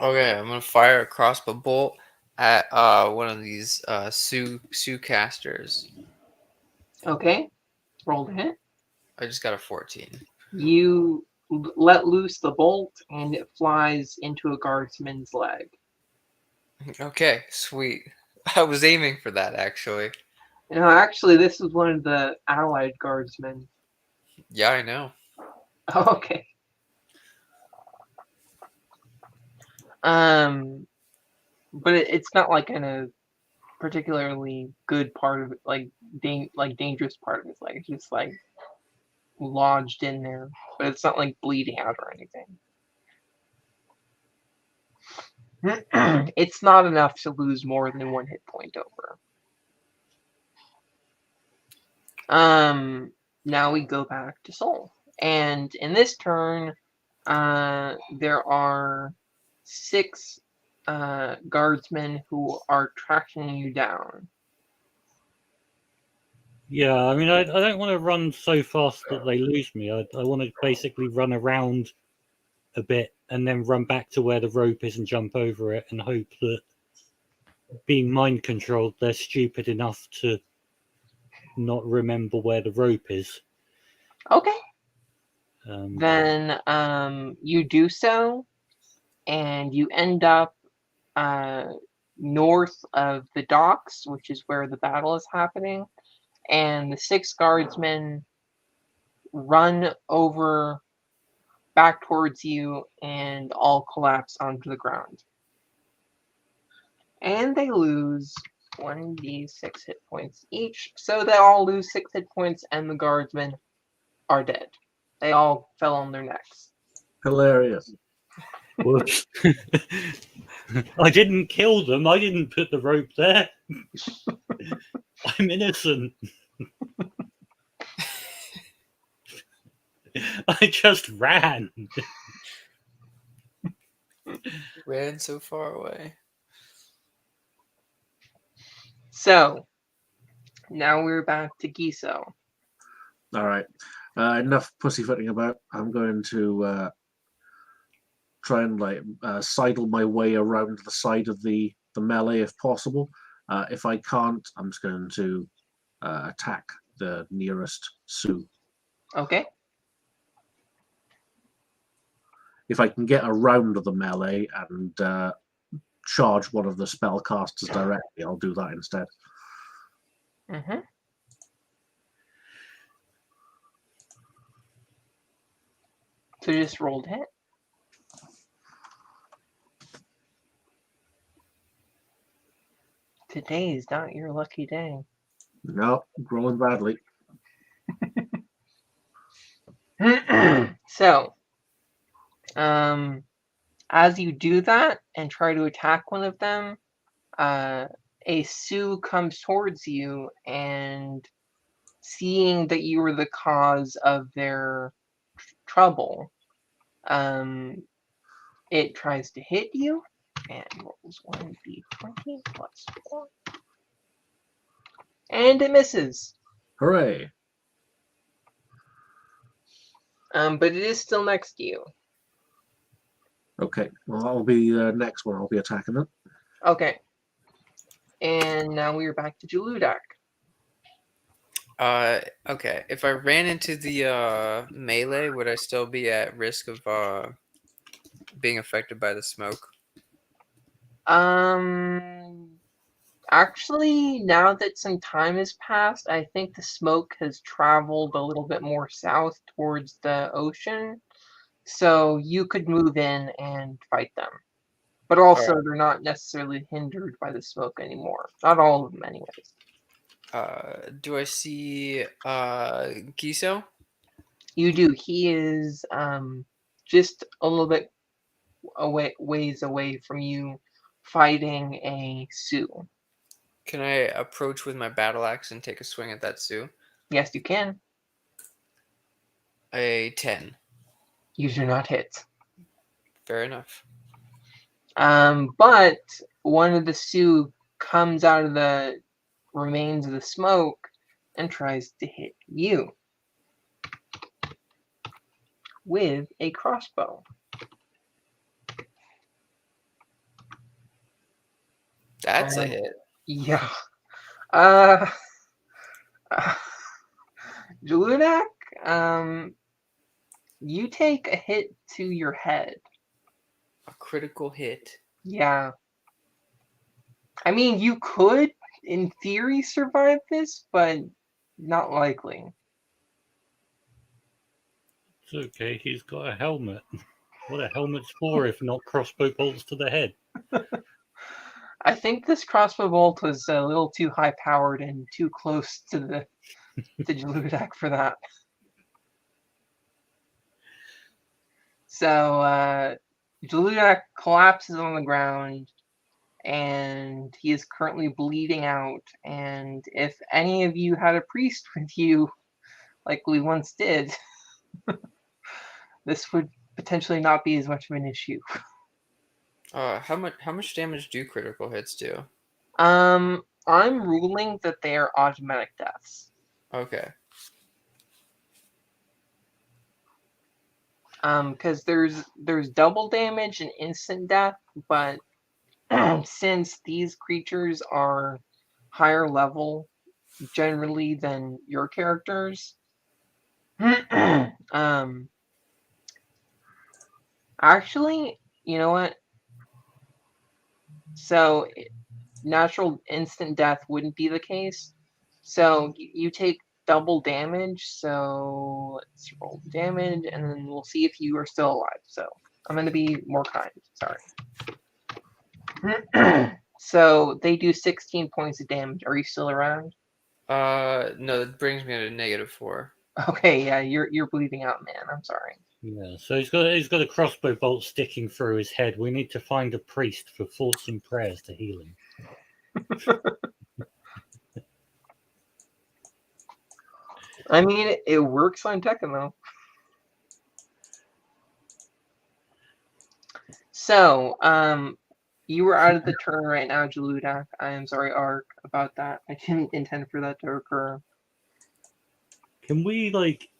Okay, I'm gonna fire a crossbow bolt at one of these Sioux casters. Okay, roll to hit. I just got a 14. You let loose the bolt, and it flies into a guardsman's leg. Okay, sweet. I was aiming for that actually. No, actually, this is one of the allied guardsmen. Yeah, I know. Okay. But it's not like in a particularly good part of it, like dangerous part of his leg. It's just like lodged in there, but it's not like bleeding out or anything. It's not enough to lose more than 1 hit point over. Now we go back to Soul, and in this turn, there are 6 guardsmen who are tracking you down. Yeah, I mean, I don't want to run so fast that they lose me. I want to basically run around a bit and then run back to where the rope is and jump over it and hope that being mind controlled, they're stupid enough to not remember where the rope is. Okay. Um, Then you do so, and you end up north of the docks, which is where the battle is happening. And the 6 guardsmen run over back towards you and all collapse onto the ground. And they lose 1d6 hit points each. So they all lose 6 hit points, and the guardsmen are dead. They all fell on their necks. Hilarious. whoops. I didn't kill them. I didn't put the rope there. I'm innocent. I just ran. Ran so far away. So now we're back to Giso. All right. Enough pussyfooting about. I'm going to try and sidle my way around the side of the melee if possible. If I can't, I'm just going to attack the nearest Sioux. Okay. If I can get around the melee and charge one of the spellcasters directly, I'll do that instead. Mm-hmm. So just rolled hit. Today is not your lucky day. No, rolling badly. So, as you do that and try to attack one of them, a Sioux comes towards you, and seeing that you were the cause of their trouble, it tries to hit you and rolls 1d20 plus 4. And it misses. Hooray! But it is still next to you. Okay, well that'll be the next one. I'll be attacking it. Okay. And now we are back to Jaludak. Okay. If I ran into the melee, would I still be at risk of being affected by the smoke? Actually, now that some time has passed, I think the smoke has traveled a little bit more south towards the ocean. So you could move in and fight them. But also, Alright. they're not necessarily hindered by the smoke anymore. Not all of them, anyways. Do I see Kiso? You do. He is just a little bit ways away from you, fighting a Sioux. Can I approach with my battle axe and take a swing at that Sioux? Yes, you can. A 10. You do not hit. Fair enough. But one of the Sioux comes out of the remains of the smoke and tries to hit you with a crossbow. That's a hit. Yeah. Jaludak, you take a hit to your head. A critical hit. Yeah. I mean, you could, in theory, survive this, but not likely. It's okay. He's got a helmet. What are helmets for if not crossbow bolts to the head? I think this crossbow bolt was a little too high powered and too close to the Jaludak for that. So Jaludak collapses on the ground, and he is currently bleeding out. And if any of you had a priest with you, like we once did, this would potentially not be as much of an issue. How much damage do critical hits do? I'm ruling that they are automatic deaths. Okay. Because there's double damage and instant death, but since these creatures are higher level generally than your characters, actually, you know what? So natural instant death wouldn't be the case. So you take double damage. So let's roll damage, and then we'll see if you are still alive. So I'm going to be more kind. Sorry. So they do 16 points of damage. Are you still around? No, that brings me to -4. Okay, yeah, you're bleeding out, man. I'm sorry. Yeah, so he's got a crossbow bolt sticking through his head. We need to find a priest for thoughts and prayers to heal him. I mean, it works on Tekken though. So, you were out of the turn right now, Jaludak. I am sorry, Ark, about that. I didn't intend for that to occur. Can we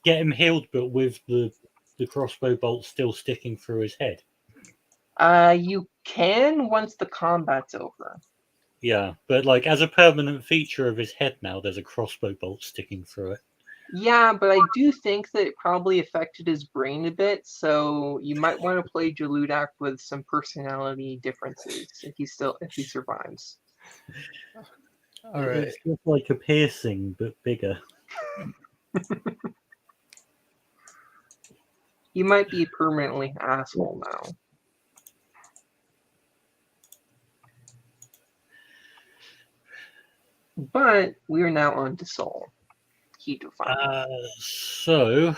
get him healed, but with the crossbow bolt still sticking through his head? You can once the combat's over. Yeah, but as a permanent feature of his head now, there's a crossbow bolt sticking through it. Yeah, but I do think that it probably affected his brain a bit, so you might want to play Jaludak with some personality differences if he survives. All right. It's just like a piercing, but bigger. You might be permanently asshole now. But we are now on to Soul. Key to find. So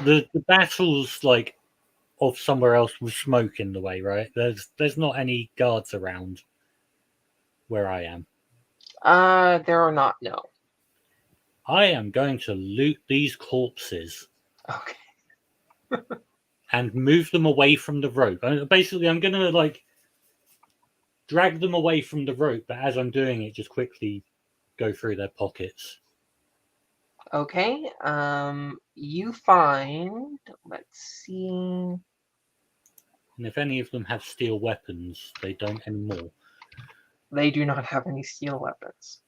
the battle's of somewhere else with smoke in the way, right? There's not any guards around where I am. There are not, no. I am going to loot these corpses Okay. and move them away from the rope. Basically, I'm going to like drag them away from the rope, but as I'm doing it, just quickly go through their pockets. Okay. You find, let's see. And if any of them have steel weapons, they don't anymore. They do not have any steel weapons.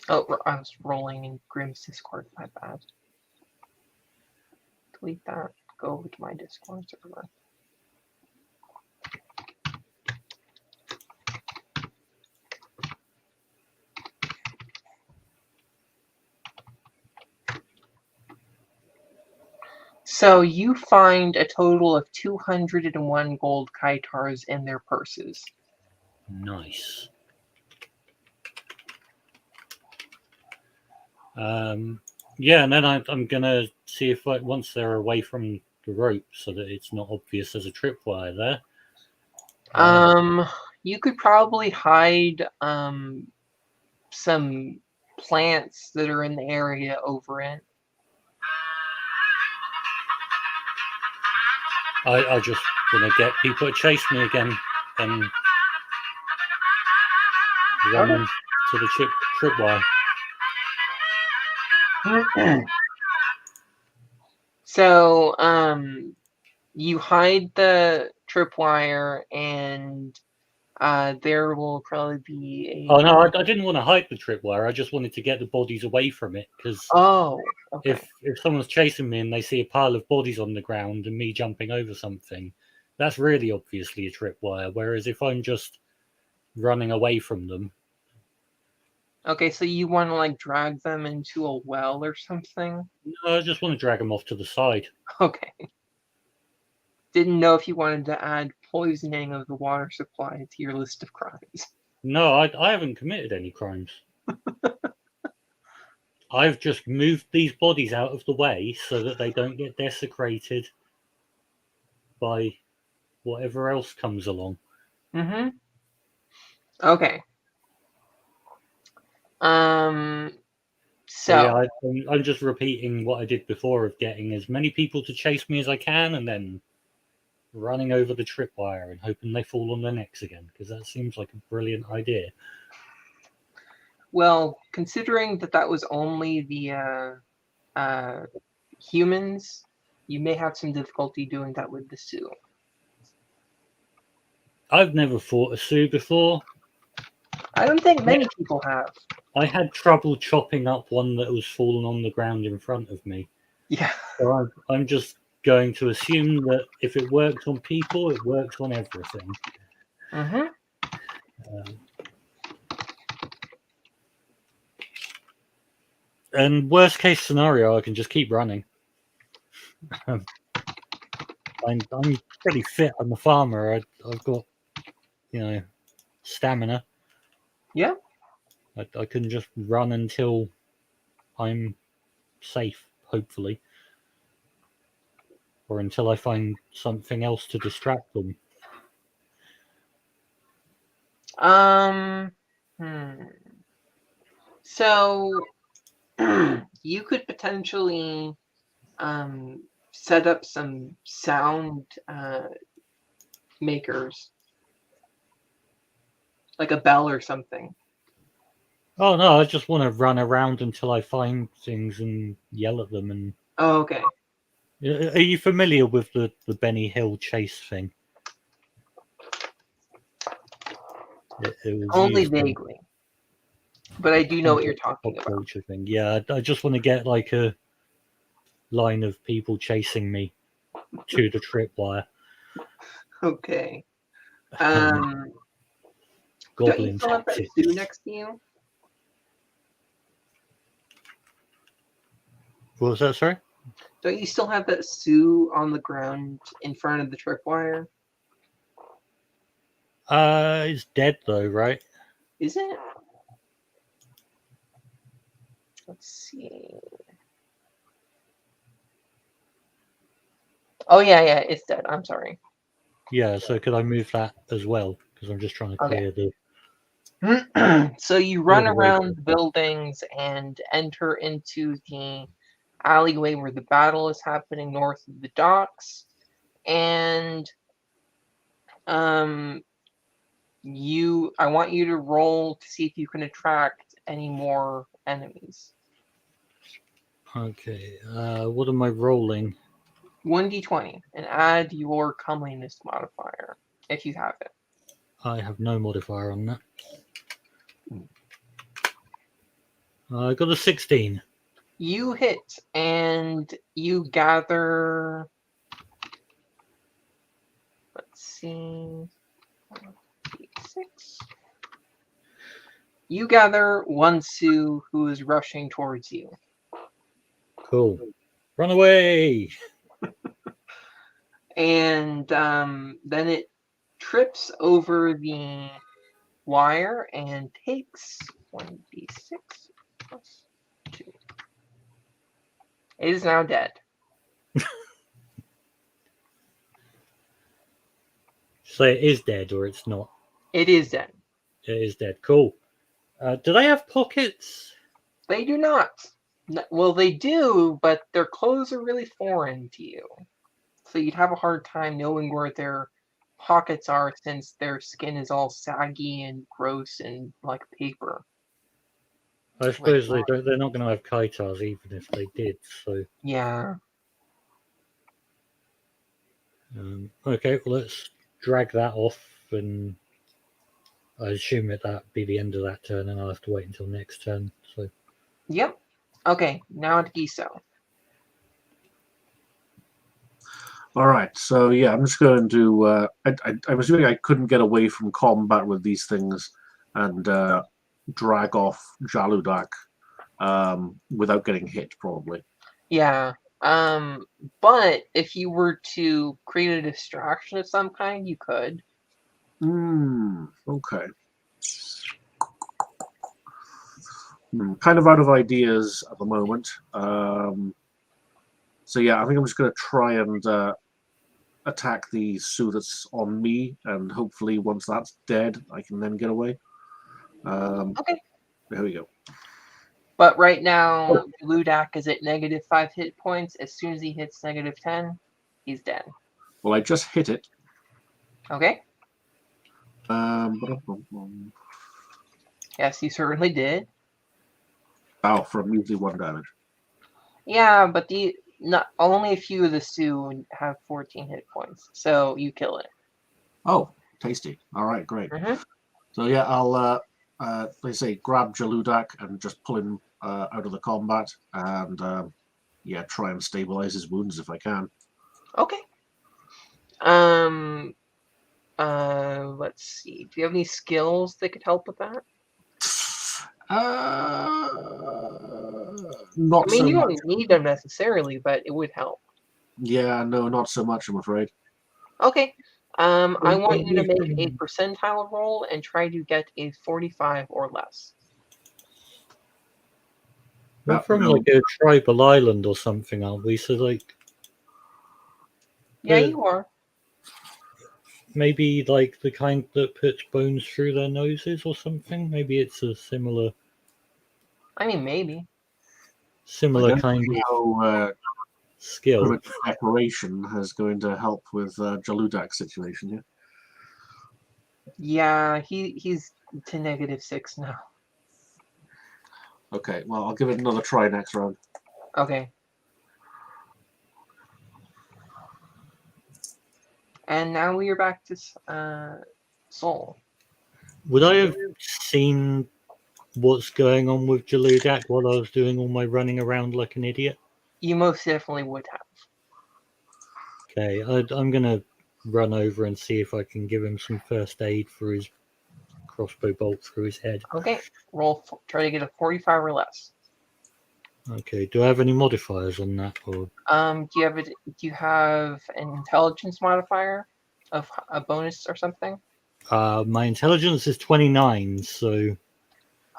Oh, I was rolling in Grimm's Discord, my bad. Delete that. Go over to my Discord server. So you find a total of 201 gold kaitars in their purses. Nice. Yeah, and then I'm gonna see if once they're away from the rope, so that it's not obvious there's a tripwire there. You could probably hide some plants that are in the area over it. I just gonna get people to chase me again and run Okay. them to the tripwire. So, you hide the tripwire, and there will probably be a. Oh no, I didn't want to hide the tripwire. I just wanted to get the bodies away from it because Oh, okay. if someone's chasing me and they see a pile of bodies on the ground and me jumping over something, that's really obviously a tripwire. Whereas if I'm just running away from them, Okay, so you want to like drag them into a well or something? no, I just want to drag them off to the side. Okay. Didn't know if you wanted to add poisoning of the water supply to your list of crimes. No, I haven't committed any crimes. I've just moved these bodies out of the way so that they don't get desecrated by whatever else comes along. Mm-hmm. Okay. So yeah, So I'm just repeating what I did before of getting as many people to chase me as I can and then running over the tripwire and hoping they fall on their necks again, because that seems like a brilliant idea. well, considering that was only the humans, you may have some difficulty doing that with the Sioux. I've never fought a Sioux before. I don't think many people have. I had trouble chopping up one that was fallen on the ground in front of me. Yeah. So I'm just going to assume that if it works on people, it works on everything. Mm-hmm. And worst case scenario, I can just keep running. I'm pretty fit. I'm a farmer. I've got, stamina. Yeah. I can just run until I'm safe, hopefully. Or until I find something else to distract them. So you could potentially set up some sound makers, like a bell or something. Oh no, I just want to run around until I find things and yell at them. And Oh, okay. are you familiar with the Benny Hill chase thing? It was Only vaguely, but I do know what you're talking pop about. culture thing. Yeah, I just want to get like a line of people chasing me to the tripwire. Okay. Goblin Don't you still have that tactics. Sioux next to you? What was that, sorry? Don't you still have that Sioux on the ground in front of the tripwire? It's dead though, right? Is it? Let's see. Oh yeah, it's dead. I'm sorry. Yeah. So could I move that as well? Because I'm just trying to Okay. clear the. So you run around the buildings and enter into the alleyway where the battle is happening north of the docks, and I want you to roll to see if you can attract any more enemies. Okay. What am I rolling? 1d20 and add your comeliness modifier if you have it. I have no modifier on that. I got a 16. You hit and you gather. Let's see. 6. You gather one Sioux who is rushing towards you. Cool. Run away! And then it trips over the wire and takes 1d6 plus 2. It is now dead. So it is dead or it's not? It is dead. It is dead. Cool. Do they have pockets? They do not. Well, they do, but their clothes are really foreign to you. So you'd have a hard time knowing where their pockets are since their skin is all saggy and gross and like paper. I suppose they're not going to have kaitars even if they did. So Yeah. okay, well, let's drag that off, and I assume that'd be the end of that turn, and I'll have to wait until next turn. So Yep. Okay, now at Giso. All right, so yeah, I'm just going to. I'm assuming I couldn't get away from combat with these things and drag off Jaludak without getting hit, probably. Yeah. But if you were to create a distraction of some kind, you could. Okay. Kind of out of ideas at the moment. So yeah, I think I'm just going to try and attack the Sioux that's on me, and hopefully once that's dead, I can then get away. Okay. There we go. But right now, Ludak is at -5 hit points. As soon as he hits -10, he's dead. Well, I just hit it. Okay. Um, Yes, you certainly did. Oh, for a measly 1 damage. Yeah, but only a few of the Sioux have 14 hit points, so you kill it. Oh, tasty. All right, great. So yeah, I'll let's say grab Jaludak and just pull him out of the combat, and yeah, try and stabilize his wounds if I can. Okay. Let's see. Do you have any skills that could help with that? Not I mean, so you much. don't need them necessarily, but it would help. Yeah, no, not so much, I'm afraid. Okay. I want you to make a percentile roll and try to get a 45 or less. we're from like a tribal island or something, aren't we? So like, Yeah, you are. maybe like the kind that puts bones through their noses or something. Maybe it's a similar. I mean, maybe. Similar kind of skill. Preparation is going to help with Jaludak's situation here. Yeah, he's to -6 now. Okay, well, I'll give it another try next round. Okay. And now we are back to Soul. Would I have seen what's going on with Jaludak while I was doing all my running around like an idiot? You most definitely would have. Okay, I'm going to run over and see if I can give him some first aid for his crossbow bolt through his head. Okay, try to get a 45 or less. Okay, do I have any modifiers on that? Or Do you have an intelligence modifier of a bonus or something? My intelligence is 29, so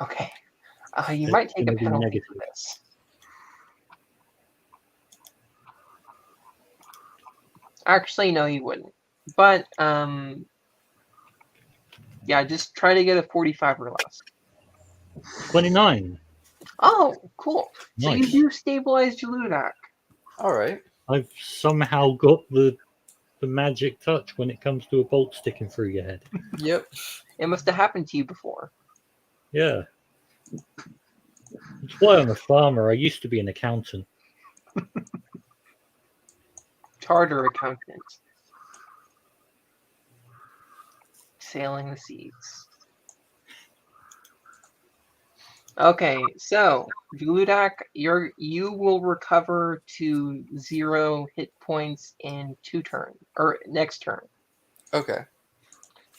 Okay. You It's might take a gonna be penalty negative. for this. Actually, no, you wouldn't. But yeah, just try to get a 45 or less. 29. Oh, cool. So you Nice. do stabilize Jaludak. All right. I've somehow got the magic touch when it comes to a bolt sticking through your head. Yep. It must have happened to you before. Yeah. That's why I'm a farmer. I used to be an accountant. Charter accountant. Sailing the seas. Okay, so Jaludak, you will recover to 0 hit points in 2 turns, or next turn. Okay.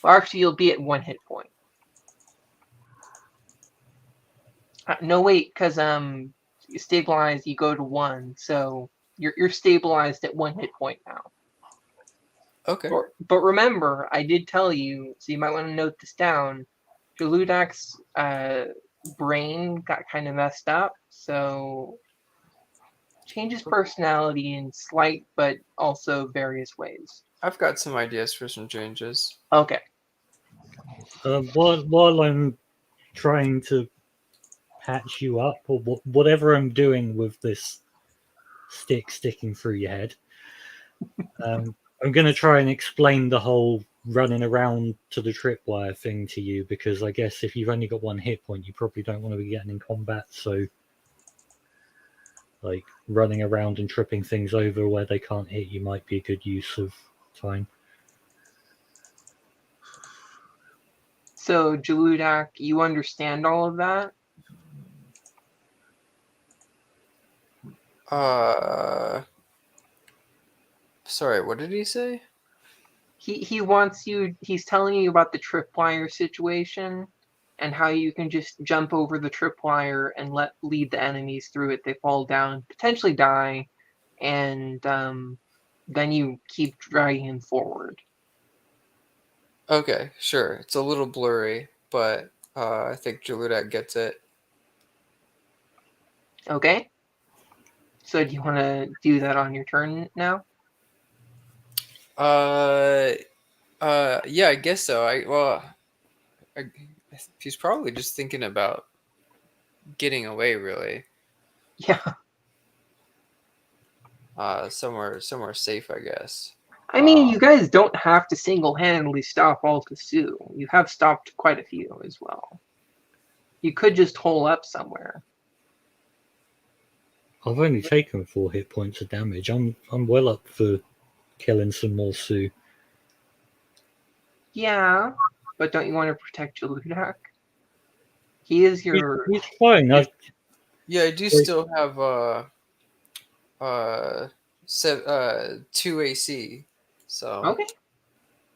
Well, actually, you'll be at 1 hit point. No, wait, because you stabilize, you go to 1, so you're stabilized at 1 hit point now. Okay. But remember, I did tell you, so you might want to note this down. Jaludak's brain got kind of messed up, so changes personality in slight but also various ways. I've got some ideas for some changes. Okay. While I'm trying to patch you up, or whatever I'm doing with this stick sticking through your head, I'm going to try and explain the whole running around to the tripwire thing to you, because I guess if you've only got 1 hit point, you probably don't want to be getting in combat, so like running around and tripping things over where they can't hit you might be a good use of time. So, Jaludak, you understand all of that? Sorry, what did he say? He wants you, he's telling you about the tripwire situation and how you can just jump over the tripwire and lead the enemies through it. They fall down, potentially die, and then you keep dragging them forward. Okay, sure. It's a little blurry, but I think Jaludak gets it. Okay? So do you want to do that on your turn now? Yeah, I guess so. He's probably just thinking about getting away, really. Yeah. Somewhere safe, I guess. I mean, you guys don't have to single-handedly stop Alta Sioux. You have stopped quite a few as well. You could just hole up somewhere. I've only taken 4 hit points of damage. I'm well up for killing some more Sioux. Yeah, but don't you want to protect Jaludak? He is your... He's fine. Yeah, I do still have 2 AC. So Okay.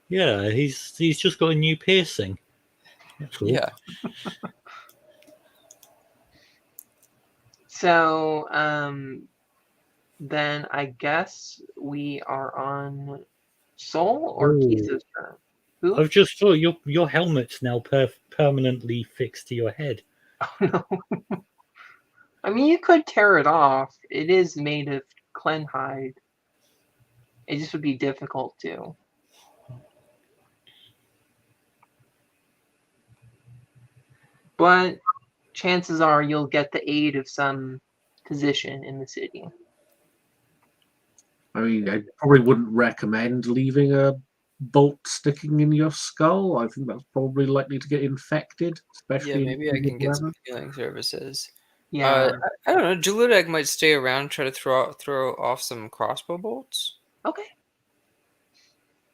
Yeah, he's just got a new piercing. That's cool. yeah. So, then I guess we are on Sol or Ooh. Kisa's turn. Who? I've just thought your helmet's now permanently fixed to your head. Oh, no. I mean, you could tear it off. It is made of clen hide. It just would be difficult to. But chances are you'll get the aid of some physician in the city. I mean, I probably wouldn't recommend leaving a bolt sticking in your skull. I think that's probably likely to get infected, especially. Yeah, maybe I in can get some weather. healing services. Yeah. I don't know. Jaludak might stay around, try to throw off some crossbow bolts. Okay.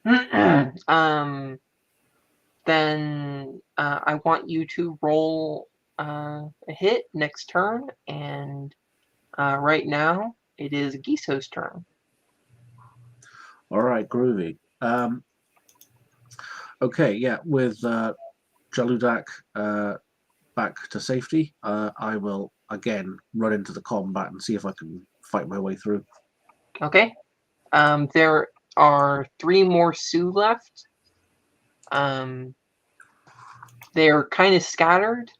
Then I want you to roll a hit next turn, and right now it is Giso's turn. All right, groovy. Okay, yeah, with Jaludak back to safety, I will again run into the combat and see if I can fight my way through. Okay. There are 3 more Sioux left. They're kind of scattered,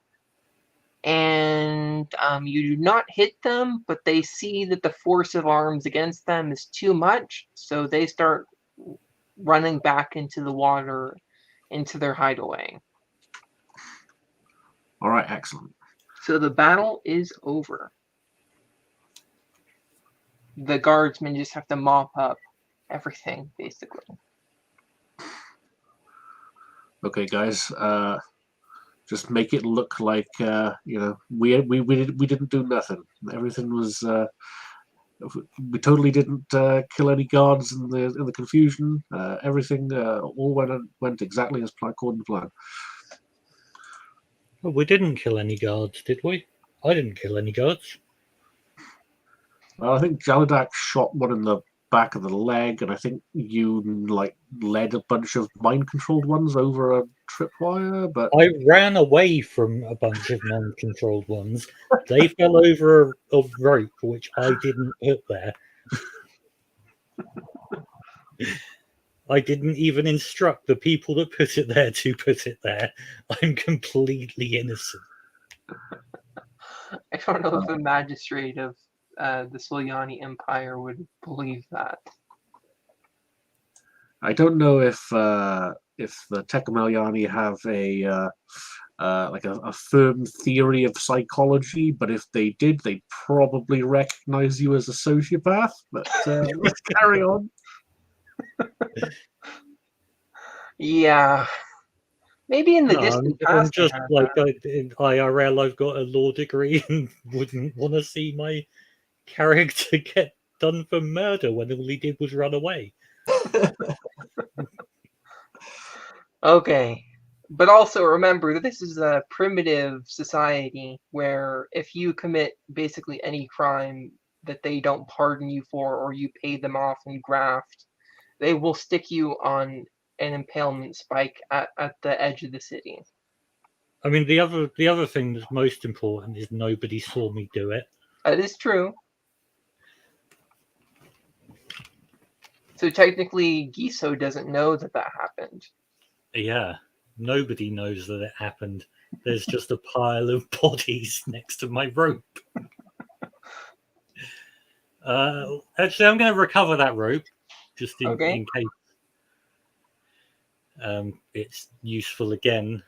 and you do not hit them, but they see that the force of arms against them is too much, so they start running back into the water, into their hideaway. All right, excellent. So the battle is over. The guardsmen just have to mop up everything, basically. Okay, guys. Just make it look like we didn't do nothing. Everything was. We totally didn't kill any guards in the confusion. Everything all went exactly as according to plan. Well, we didn't kill any guards, did we? I didn't kill any guards. Well, I think Jaladak shot one in the back of the leg, and I think you led a bunch of mind-controlled ones over a tripwire. But I ran away from a bunch of mind-controlled ones. They fell over a rope, which I didn't put there. I didn't even instruct the people that put it there to put it there. I'm completely innocent. I don't know if the magistrate of the Solyani Empire would believe that. I don't know if the Tekameliani have a firm theory of psychology, but if they did, they'd probably recognize you as a sociopath. But let's carry on. Yeah. Maybe in the No, distant I'm past. just like in IRL. I've got a law degree and wouldn't want to see my character get done for murder when all he did was run away. Okay. But also remember that this is a primitive society where if you commit basically any crime that they don't pardon you for, or you pay them off in graft, they will stick you on an impalement spike at the edge of the city. I mean, the other thing that's most important is nobody saw me do it. That is true. So technically, Giso doesn't know that happened. Yeah, nobody knows that it happened. There's just a pile of bodies next to my rope. Actually, I'm going to recover that rope just in case it's useful again.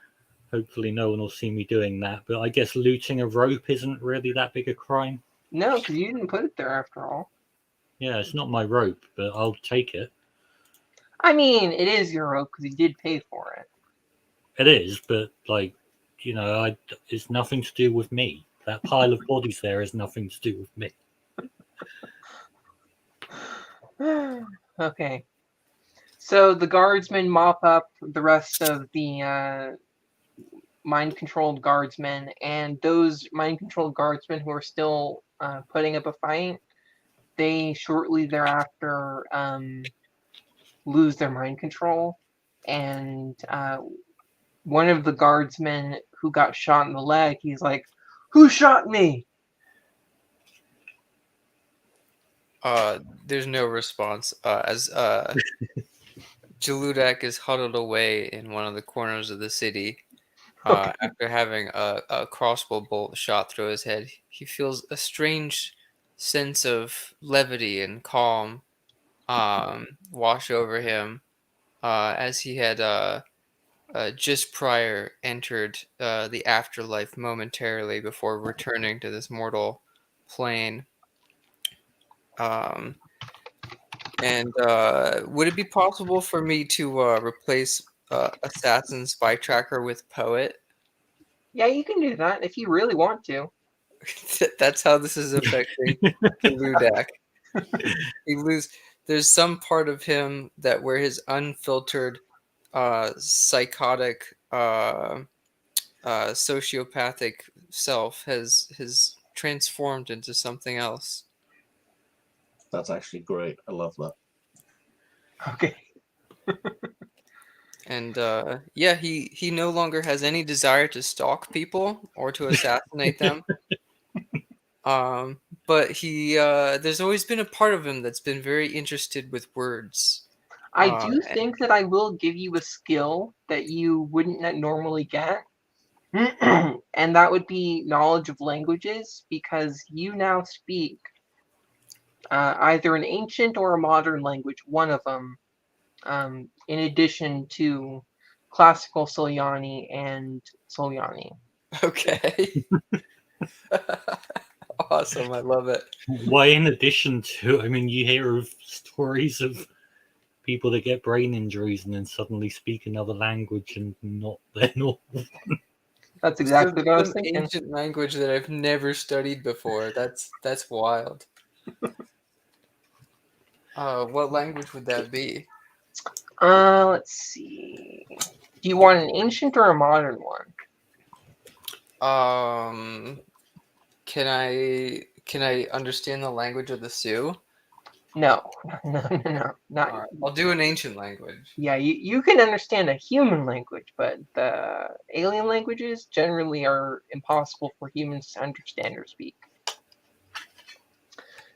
Hopefully, no one will see me doing that. But I guess looting a rope isn't really that big a crime. No, because you didn't put it there after all. Yeah, it's not my rope, but I'll take it. I mean, it is your rope because you did pay for it. It is, but it's nothing to do with me. That pile of bodies there is nothing to do with me. Okay. So the guardsmen mop up the rest of the mind-controlled guardsmen, and those mind-controlled guardsmen who are still putting up a fight, they shortly thereafter lose their mind control, and one of the guardsmen who got shot in the leg, he's like, "Who shot me?" There's no response. As Jaludak is huddled away in one of the corners of the city, Okay. after having a crossbow bolt shot through his head, he feels a strange sense of levity and calm wash over him, as he had just prior entered the afterlife momentarily before returning to this mortal plane. And would it be possible for me to replace Assassin Spy Tracker with Poet? Yeah, you can do that if you really want to. That's how this is affecting Ludak. There's some part of him that where his unfiltered, psychotic, sociopathic self has transformed into something else. That's actually great. I love that. Okay. And he no longer has any desire to stalk people or to assassinate them. But there's always been a part of him that's been very interested with words. I Uh, do think that I will give you a skill that you wouldn't normally get. And that would be knowledge of languages, because you now speak either an ancient or a modern language, one of them, in addition to classical Sulyani and Sulyani. okay. Awesome. I love it. Why, in addition to, I mean, you hear of stories of people that get brain injuries and then suddenly speak another language and not their normal. That's exactly what I was Some thinking. ancient language that I've never studied before. That's wild. What language would that be? Let's see. Do you want an ancient or a modern one? Can I understand the language of the Sioux? No, no, not. All right, I'll do an ancient language. Yeah, you can understand a human language, but the alien languages generally are impossible for humans to understand or speak.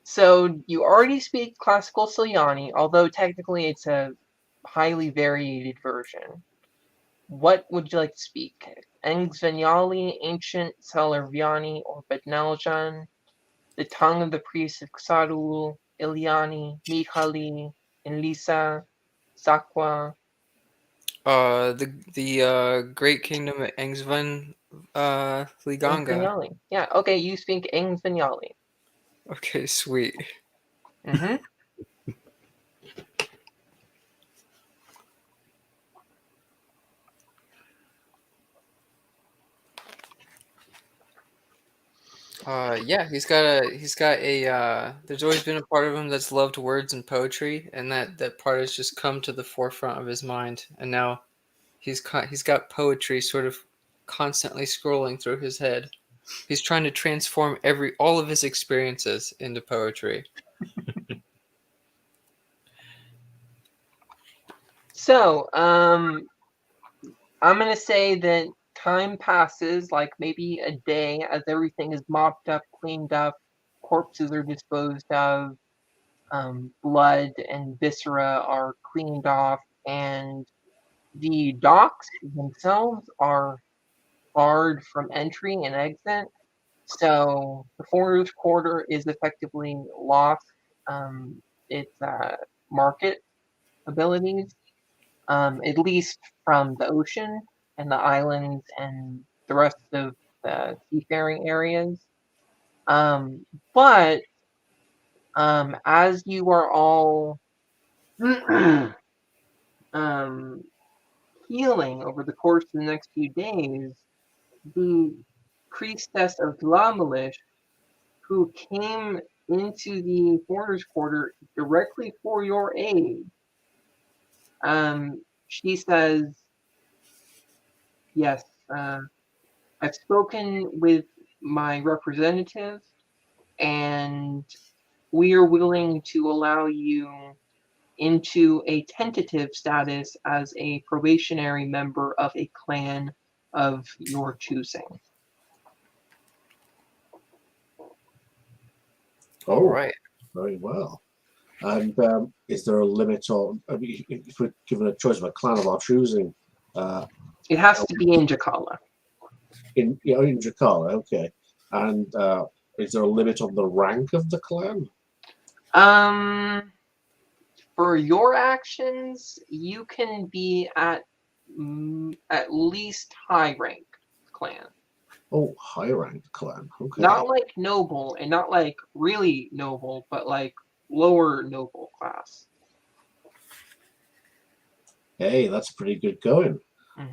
So you already speak classical Sulyani, although technically it's a highly variated version. What would you like to speak? Engzvenyali, Ancient, Salarviani, or Bednaljan? The tongue of the priests of Xarul, Ilyani, Mikhali, Enlisa, Sakwa, The Great Kingdom of Engsven, Liganga. Engzvenyali. Yeah, okay, you speak Engzvenyali. Okay, sweet. Mm-hmm. Yeah, he's got a there's always been a part of him that's loved words and poetry, and that part has just come to the forefront of his mind, and now he's got poetry sort of constantly scrolling through his head. He's trying to transform all of his experiences into poetry. So, I'm gonna say that time passes, like maybe a day, as everything is mopped up, cleaned up, corpses are disposed of, blood and viscera are cleaned off, and the docks themselves are barred from entry and exit. So the foreigners quarter is effectively lost its market abilities, at least from the ocean and the islands and the rest of the seafaring areas. But as you are all um, healing over the course of the next few days, the priestess of Dlamalish, who came into the foreigners' quarter directly for your aid, she says, yes, I've spoken with my representative, and we are willing to allow you into a tentative status as a probationary member of a clan of your choosing. All Oh, right. very well. And is there a limit on, I mean, if we're given a choice of a clan of our choosing, It has to be in Jakala. in Jakarta, okay. And is there a limit on the rank of the clan? For your actions, you can be at least high rank clan. Oh, high ranked clan. Okay. Not like noble and not like really noble, but like lower noble class. Hey, that's pretty good going.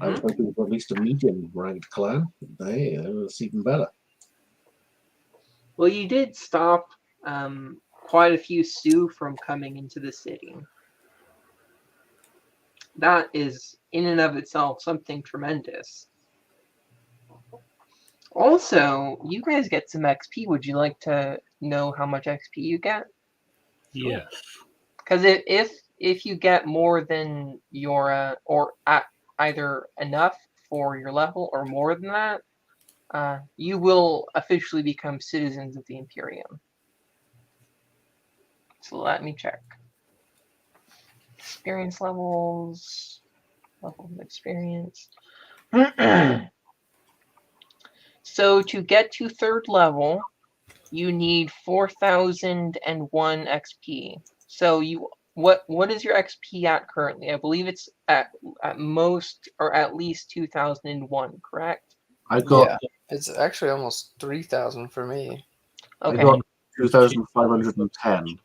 I was Mm-hmm. hoping for at least a medium ranked clan. Hey, that's even better. Well, you did stop quite a few Sioux from coming into the city. That is, in and of itself, something tremendous. Also, you guys get some XP. Would you like to know how much XP you get? Yes. Because if you get more than your or at either enough for your level or more than that, you will officially become citizens of the Imperium. So let me check. Experience levels. Level of experience. So to get to 3rd level, you need 4,001 XP. So what is your XP at currently? I believe it's at most or at least 2,001, correct? I got Yeah, it's actually almost 3,000 for me. I Okay. got 2,510.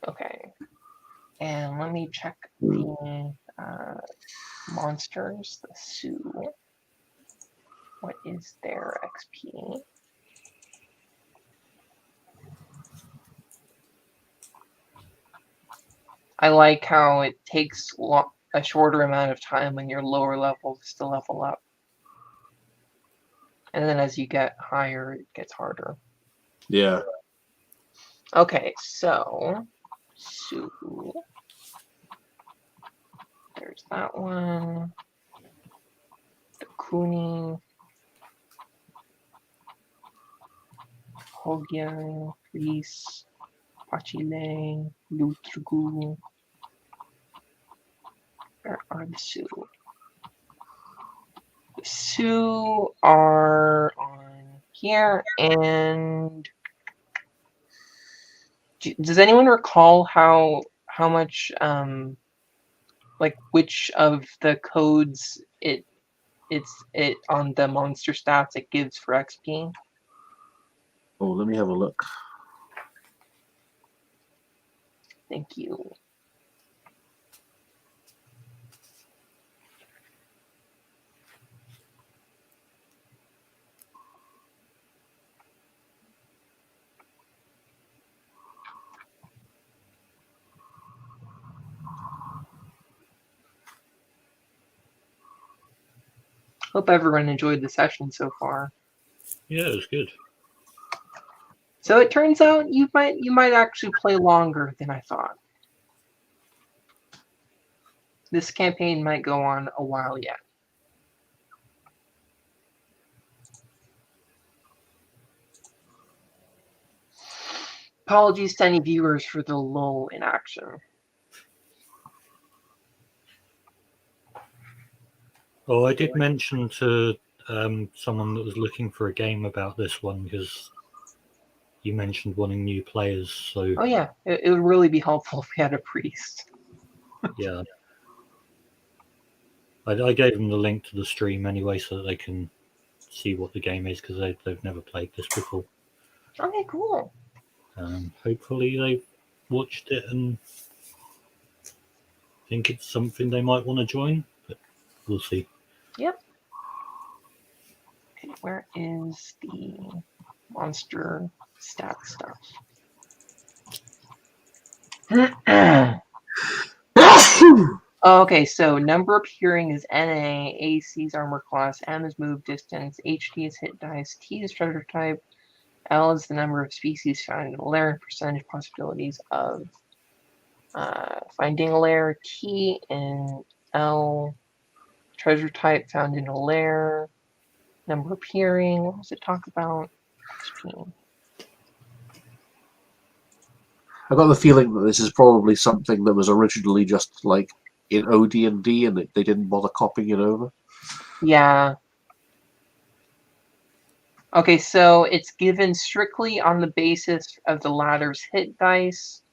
Okay. And let me check the monsters, the Sioux. What is their XP? I like how it takes a shorter amount of time when you're lower levels to level up. And then as you get higher, it gets harder. Yeah. Okay, so there's that one. The Kuni, Hogyan, Reese, Pachile, Lutrgu. Where are the Sioux? The Sioux are on here, and does anyone recall how much like which of the codes it's on the monster stats it gives for XP? Oh, let me have a look. Thank you. Hope everyone enjoyed the session so far. Yeah, it was good. So it turns out you might actually play longer than I thought. This campaign might go on a while yet. Apologies to any viewers for the lull in action. Oh, I did mention to someone that was looking for a game about this one because you mentioned wanting new players. So Oh yeah, it would really be helpful if we had a priest. yeah, I gave them the link to the stream anyway so that they can see what the game is because they've never played this before. Okay, cool. Hopefully they've watched it and think it's something they might want to join, but we'll see. Yep. Okay, where is the monster stat stuff? Okay, so number appearing is NA, AC is armor class, M is move distance, HD is hit dice, T is treasure type, L is the number of species found in a lair and percentage possibilities of finding a lair, T and L, treasure type found in a lair, number appearing, what was it talk about? XP. I got the feeling that this is probably something that was originally just like in OD&D and they didn't bother copying it over. Yeah. Okay, so it's given strictly on the basis of the ladder's hit dice.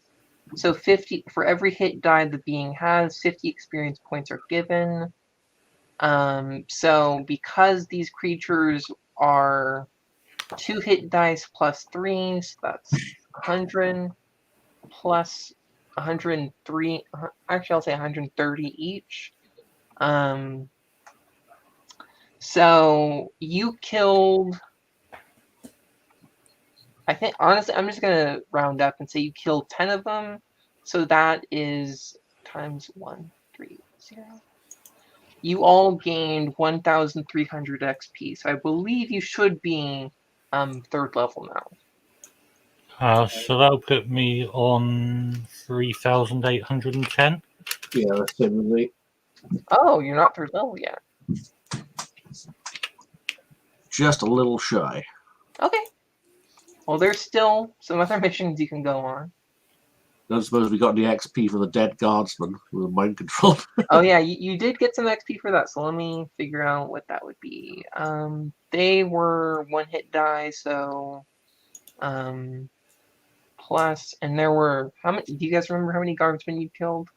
So 50 for every hit die the being has, 50 experience points are given. So because these creatures are 2 hit dice plus 3, so that's 100 plus 103. Actually, I'll say 130 each. So you killed. I think honestly, I'm just gonna round up and say you killed 10 of them. So that is times 130. You all gained 1,300 XP. So I believe you should be 3rd level now. So that'll put me on 3,810. Yeah, that's definitely Oh, you're not 3rd level yet. just a little shy. Okay. Well, there's still some other missions you can go on. don't suppose we got any XP for the dead guardsman with mind control. Oh yeah, you did get some XP for that, so let me figure out what that would be. They were one hit die, so plus, and there were how many? Do you guys remember how many guardsmen you killed?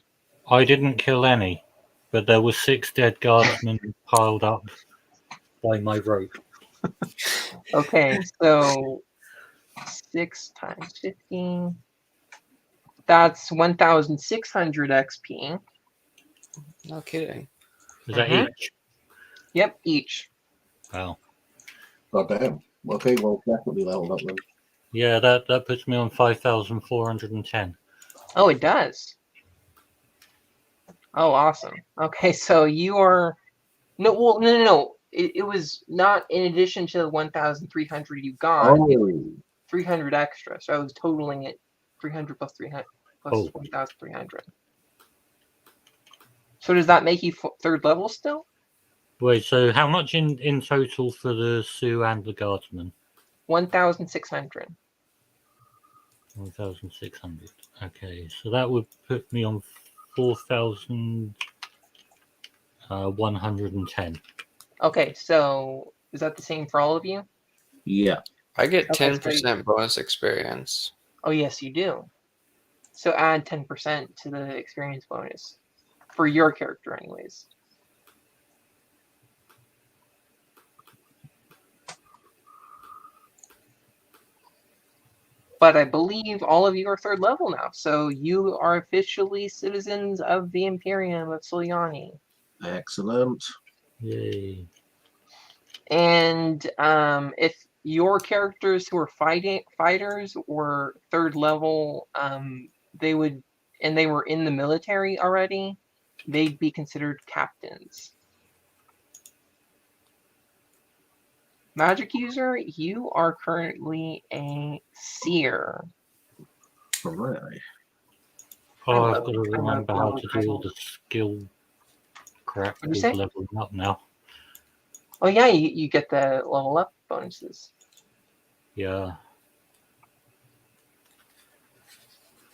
I didn't kill any, but there were 6 dead guardsmen piled up by my rope. Okay, so 6 times 15. That's 1,600 XP. No kidding. Is that Mhm. each? Yep, each. Wow. God damn. Okay, well, definitely leveled up then. Yeah, that puts me on 5,410. Oh, it does. Oh, awesome. Okay, so you are no. It was not in addition to the 1,300 you got. It was Oh, 300 extra. So I was totaling it 300 plus 300 plus Oh. 1,300. So does that make you third level still? Wait, so how much in total for the Sioux and the guardsmen? 1,600. 1,600. Okay, so that would put me on 4,110. Okay, so is that the same for all of you? yeah. I get Okay, 10% bonus experience. Oh yes, you do. So add 10% to the experience bonus for your character, anyways. But I believe all of you are third level now, so you are officially citizens of the Imperium of Suliani. Excellent. Yay. And if your characters who are fighters were third level, they were in the military already, they'd be considered captains. Magic user, you are currently a seer. Alright. Oh, I I've love- got to I love remember how level to do all titles. the skill crap What'd you with say? leveling up now. Oh yeah, you get the level up bonuses. Yeah.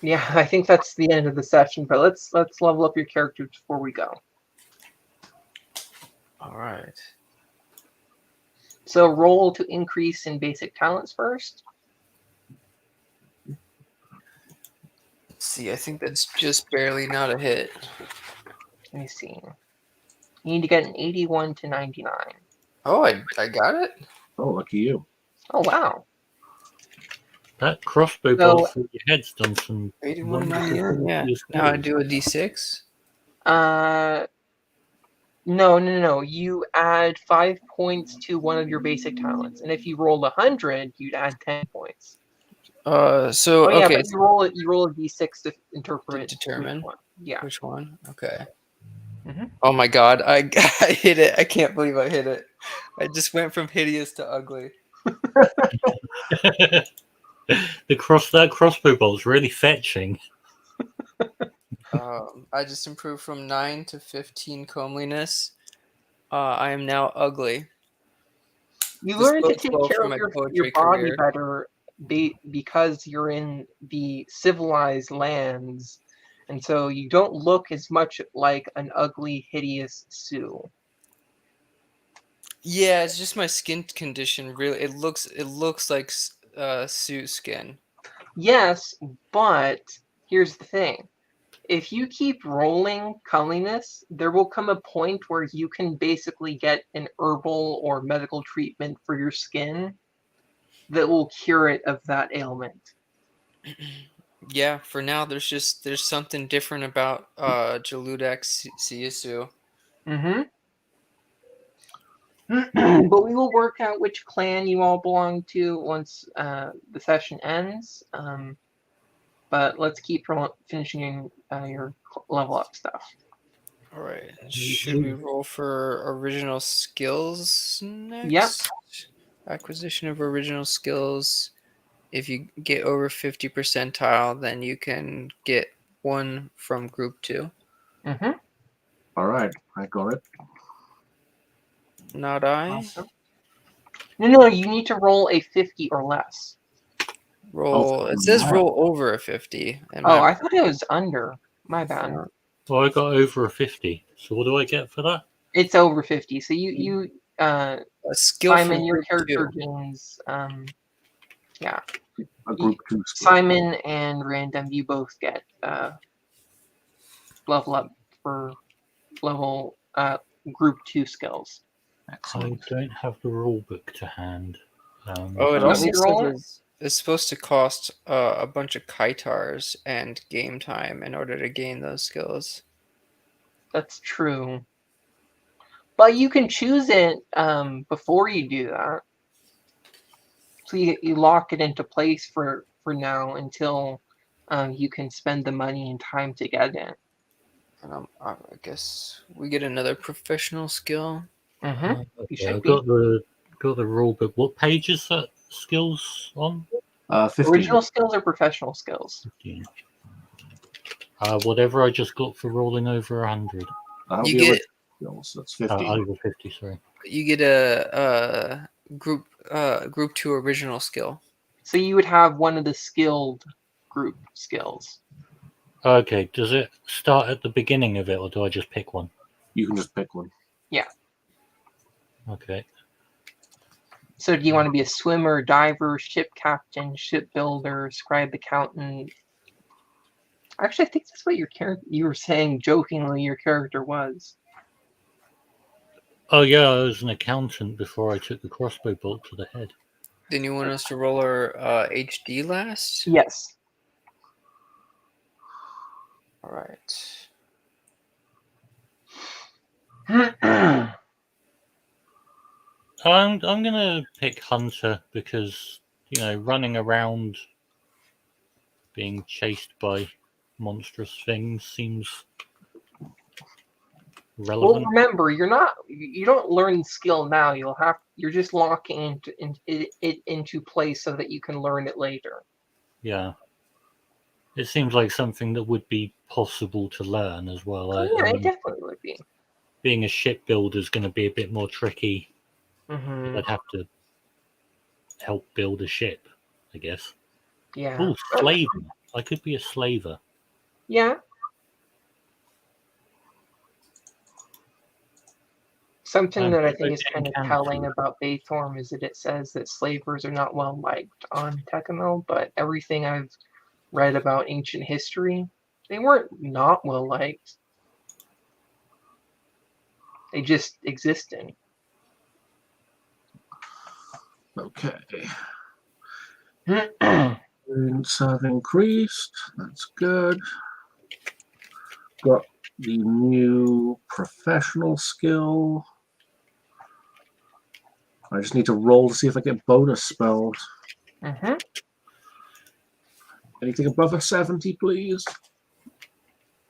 Yeah, I think that's the end of the session, but let's level up your character before we go. All right. So roll to increase in basic talents first. Let's see, I think that's just barely not a hit. Let me see. You need to get an 81 to 99. Oh, I got it? Oh, lucky you. Oh wow. That crossbow So- bolt through your head's done some 81, wonderful 99, yeah. things. Now I do a d6? No. You add 5 points to one of your basic talents, and if you rolled 100, you'd add 10 points. So, Oh yeah, okay, but you roll a d6 to interpret To determine? which one. Yeah. which one? Okay. Mhm. Oh my god, I hit it. I can't believe I hit it. I just went from hideous to ugly. That crossbow bolt's really fetching. I just improved from 9 to 15 comeliness. I am now ugly. You This learn to bodes take well care for of my your poetry body career. better because you're in the civilized lands, and so you don't look as much like an ugly, hideous Sioux. Yeah, it's just my skin condition. Really, it looks like suit skin. Yes, but here's the thing. If you keep rolling culliness, there will come a point where you can basically get an herbal or medical treatment for your skin that will cure it of that ailment. Yeah, for now there's something different about Jaludak Siyasu. Mm-hmm. But we will work out which clan you all belong to once the session ends. But let's keep finishing your level up stuff. All right. Should we roll for original skills next? Acquisition of original skills. If you get over 50 percentile, then you can get one from group 2. Mm-hmm. Alright, I got it. Not I. Awesome. No, you need to roll a 50 or less. Roll. It Oh, says wow. roll over a 50. And Oh, I thought it was under. My bad. Well, I got over a 50. So what do I get for that? It's over 50. So you a skill from Simon, your group character 2. gains A group 2 skill. Simon and Random, you both get level up for level group 2 skills. I Excellent. don't have the rule book to hand. Oh, it You want also me to says roll it? it's supposed to cost a bunch of kaitars and game time in order to gain those skills. That's true. But you can choose it before you do that. So you lock it into place for now until you can spend the money and time to get it. And I guess we get another professional skill. Mm-hmm. You Okay, should I've be. got the rule book. What page is that skills on? 15. Original skills or professional skills? 15. Whatever I just got for rolling over 100. That'll You be get original skills. That's 15. Over 50, sorry. you get a group 2 original skill. So you would have one of the skilled group skills. Okay, does it start at the beginning of it, or do I just pick one? You can just pick one. Okay. So do you want to be a swimmer, diver, ship captain, shipbuilder, scribe, accountant? Actually, I think that's what you were saying jokingly your character was. Oh yeah, I was an accountant before I took the crossbow bolt to the head. Then you want us to roll our HD last? Yes. All right. I'm gonna pick hunter because running around being chased by monstrous things seems Well, relevant. remember, you don't learn skill now. You're just locking it into place so that you can learn it later. Yeah. It seems like something that would be possible to learn as well. Oh, yeah, it definitely would be. Being a shipbuilder is going to be a bit more tricky. Mm-hmm. I'd have to help build a ship, I guess. Yeah. Oh, slaver. I could be a slaver. Yeah. Something that I think is kind of telling about Baythorn is that it says that slavers are not well liked on Tekkamil, but everything I've read about ancient history, they weren't not well liked. They just existed. Okay. Units have increased. That's good. Got the new professional skill. I just need to roll to see if I get bonus spells. Mm-hmm. Anything above a 70, please?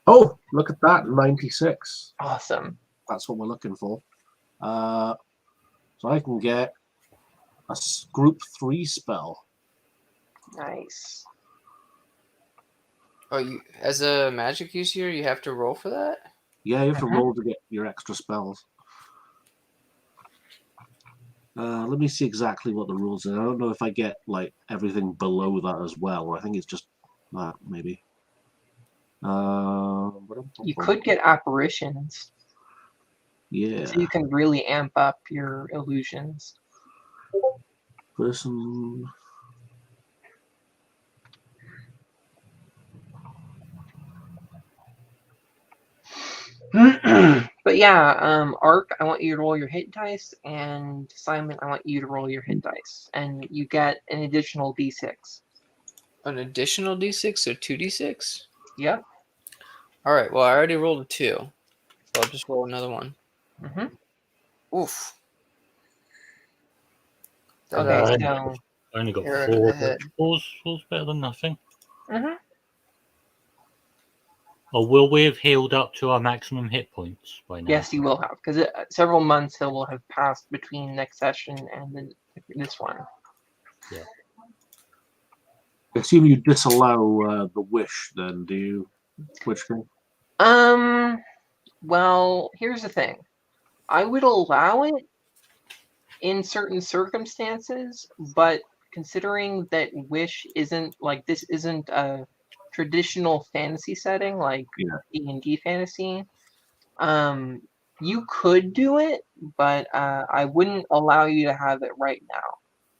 Oh, look at that, 96. Awesome. That's what we're looking for. So I can get a group 3 spell. Nice. Oh, you as a magic user, you have to roll for that? Yeah, you have to Mhm. roll to get your extra spells. Let me see exactly what the rules are. I don't know if I get like everything below that as well. I think it's just that maybe. You could get apparitions, Yeah. so you can really amp up your illusions. Person. But yeah, Ark, I want you to roll your hit dice, and Simon, I want you to roll your hit dice, and you get an additional d6. An additional d6 or 2d6? Yep. All right. Well, I already rolled a 2, so I'll just roll another one. Mm-hmm. Oof. Okay, I so. only got Arrow to 4. the head. Four's better than nothing. Mm-hmm. Or will we have healed up to our maximum hit points by now? Yes, you will have, because several months it will have passed between next session and this one. Yeah. I assume you disallow the wish, then, do you? Which thing? Well, here's the thing. I would allow it in certain circumstances, but considering that Wish isn't like this isn't a traditional fantasy setting like Yeah. D&D fantasy, you could do it, but I wouldn't allow you to have it right now.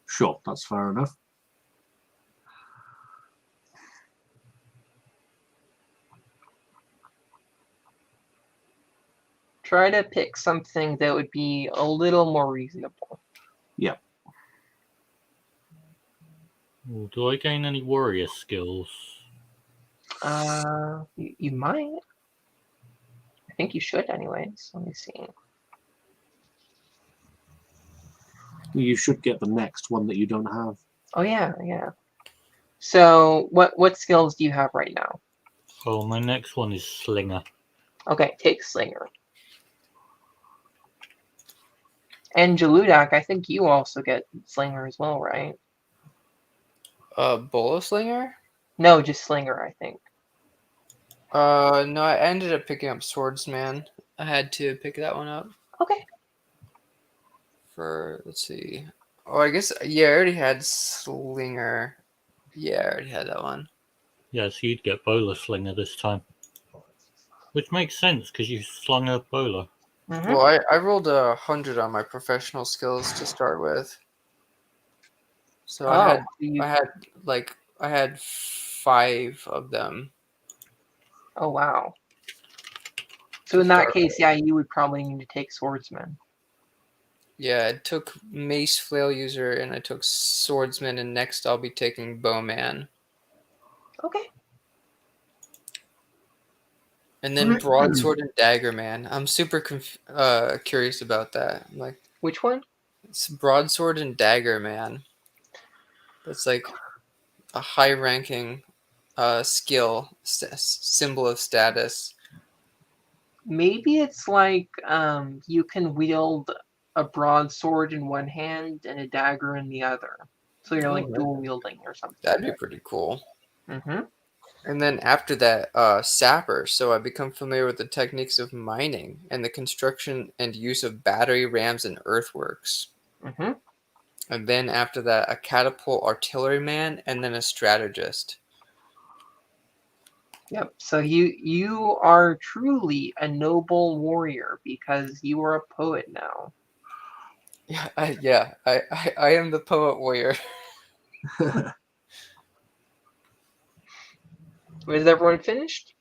Sure, that's fair enough. Try to pick something that would be a little more reasonable. Ooh, do I gain any warrior skills? You might. I think you should, anyways. Let me see. You should get the next one that you don't have. Oh yeah, yeah. So what skills do you have right now? Oh, my next one is Slinger. Okay, take Slinger. And Jaludak, I think you also get Slinger as well, right? Bola slinger? No, just Slinger, I think. No, I ended up picking up swordsman. I had to pick that one up Okay. for, let's see. Oh, I guess, yeah, I already had slinger. Yeah, I already had that one. Yeah, so you'd get Bowler Slinger this time. Which makes sense because you slung a bowler. Mm-hmm. Well, I rolled 100 on my professional skills to start with. So I had 5 of them. Oh wow. So to in that start case, with. yeah, you would probably need to take Swordsman. Yeah, I took mace flail user and I took swordsman, and next I'll be taking bowman. Okay. And then broadsword and dagger man. I'm super curious about that. I'm like, Which one? it's broadsword and dagger man. That's like a high-ranking skill symbol of status. Maybe it's like you can wield a broadsword in one hand and a dagger in the other. So you're like Oh, dual wielding or something. that'd be pretty cool. Mm-hmm. And then after that, sapper. So I become familiar with the techniques of mining and the construction and use of battery rams and earthworks. Mm-hmm. And then after that, a catapult artilleryman, and then a strategist. Yep. So you are truly a noble warrior because you are a poet now. Yeah, I am the poet warrior. Is everyone finished?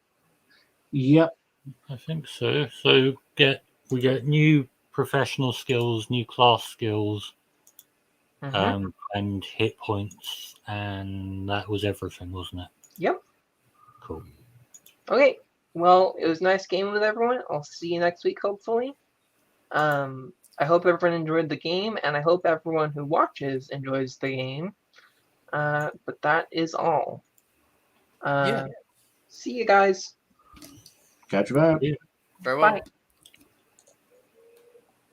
Yep. I think so. So we get new professional skills, new class skills, Mm-hmm. and hit points, and that was everything, wasn't it? Yep. Cool. Okay. Well, it was a nice game with everyone. I'll see you next week, hopefully. I hope everyone enjoyed the game, and I hope everyone who watches enjoys the game. But that is all. Yeah. See you guys. Catch you out. Yeah. Farewell. Bye.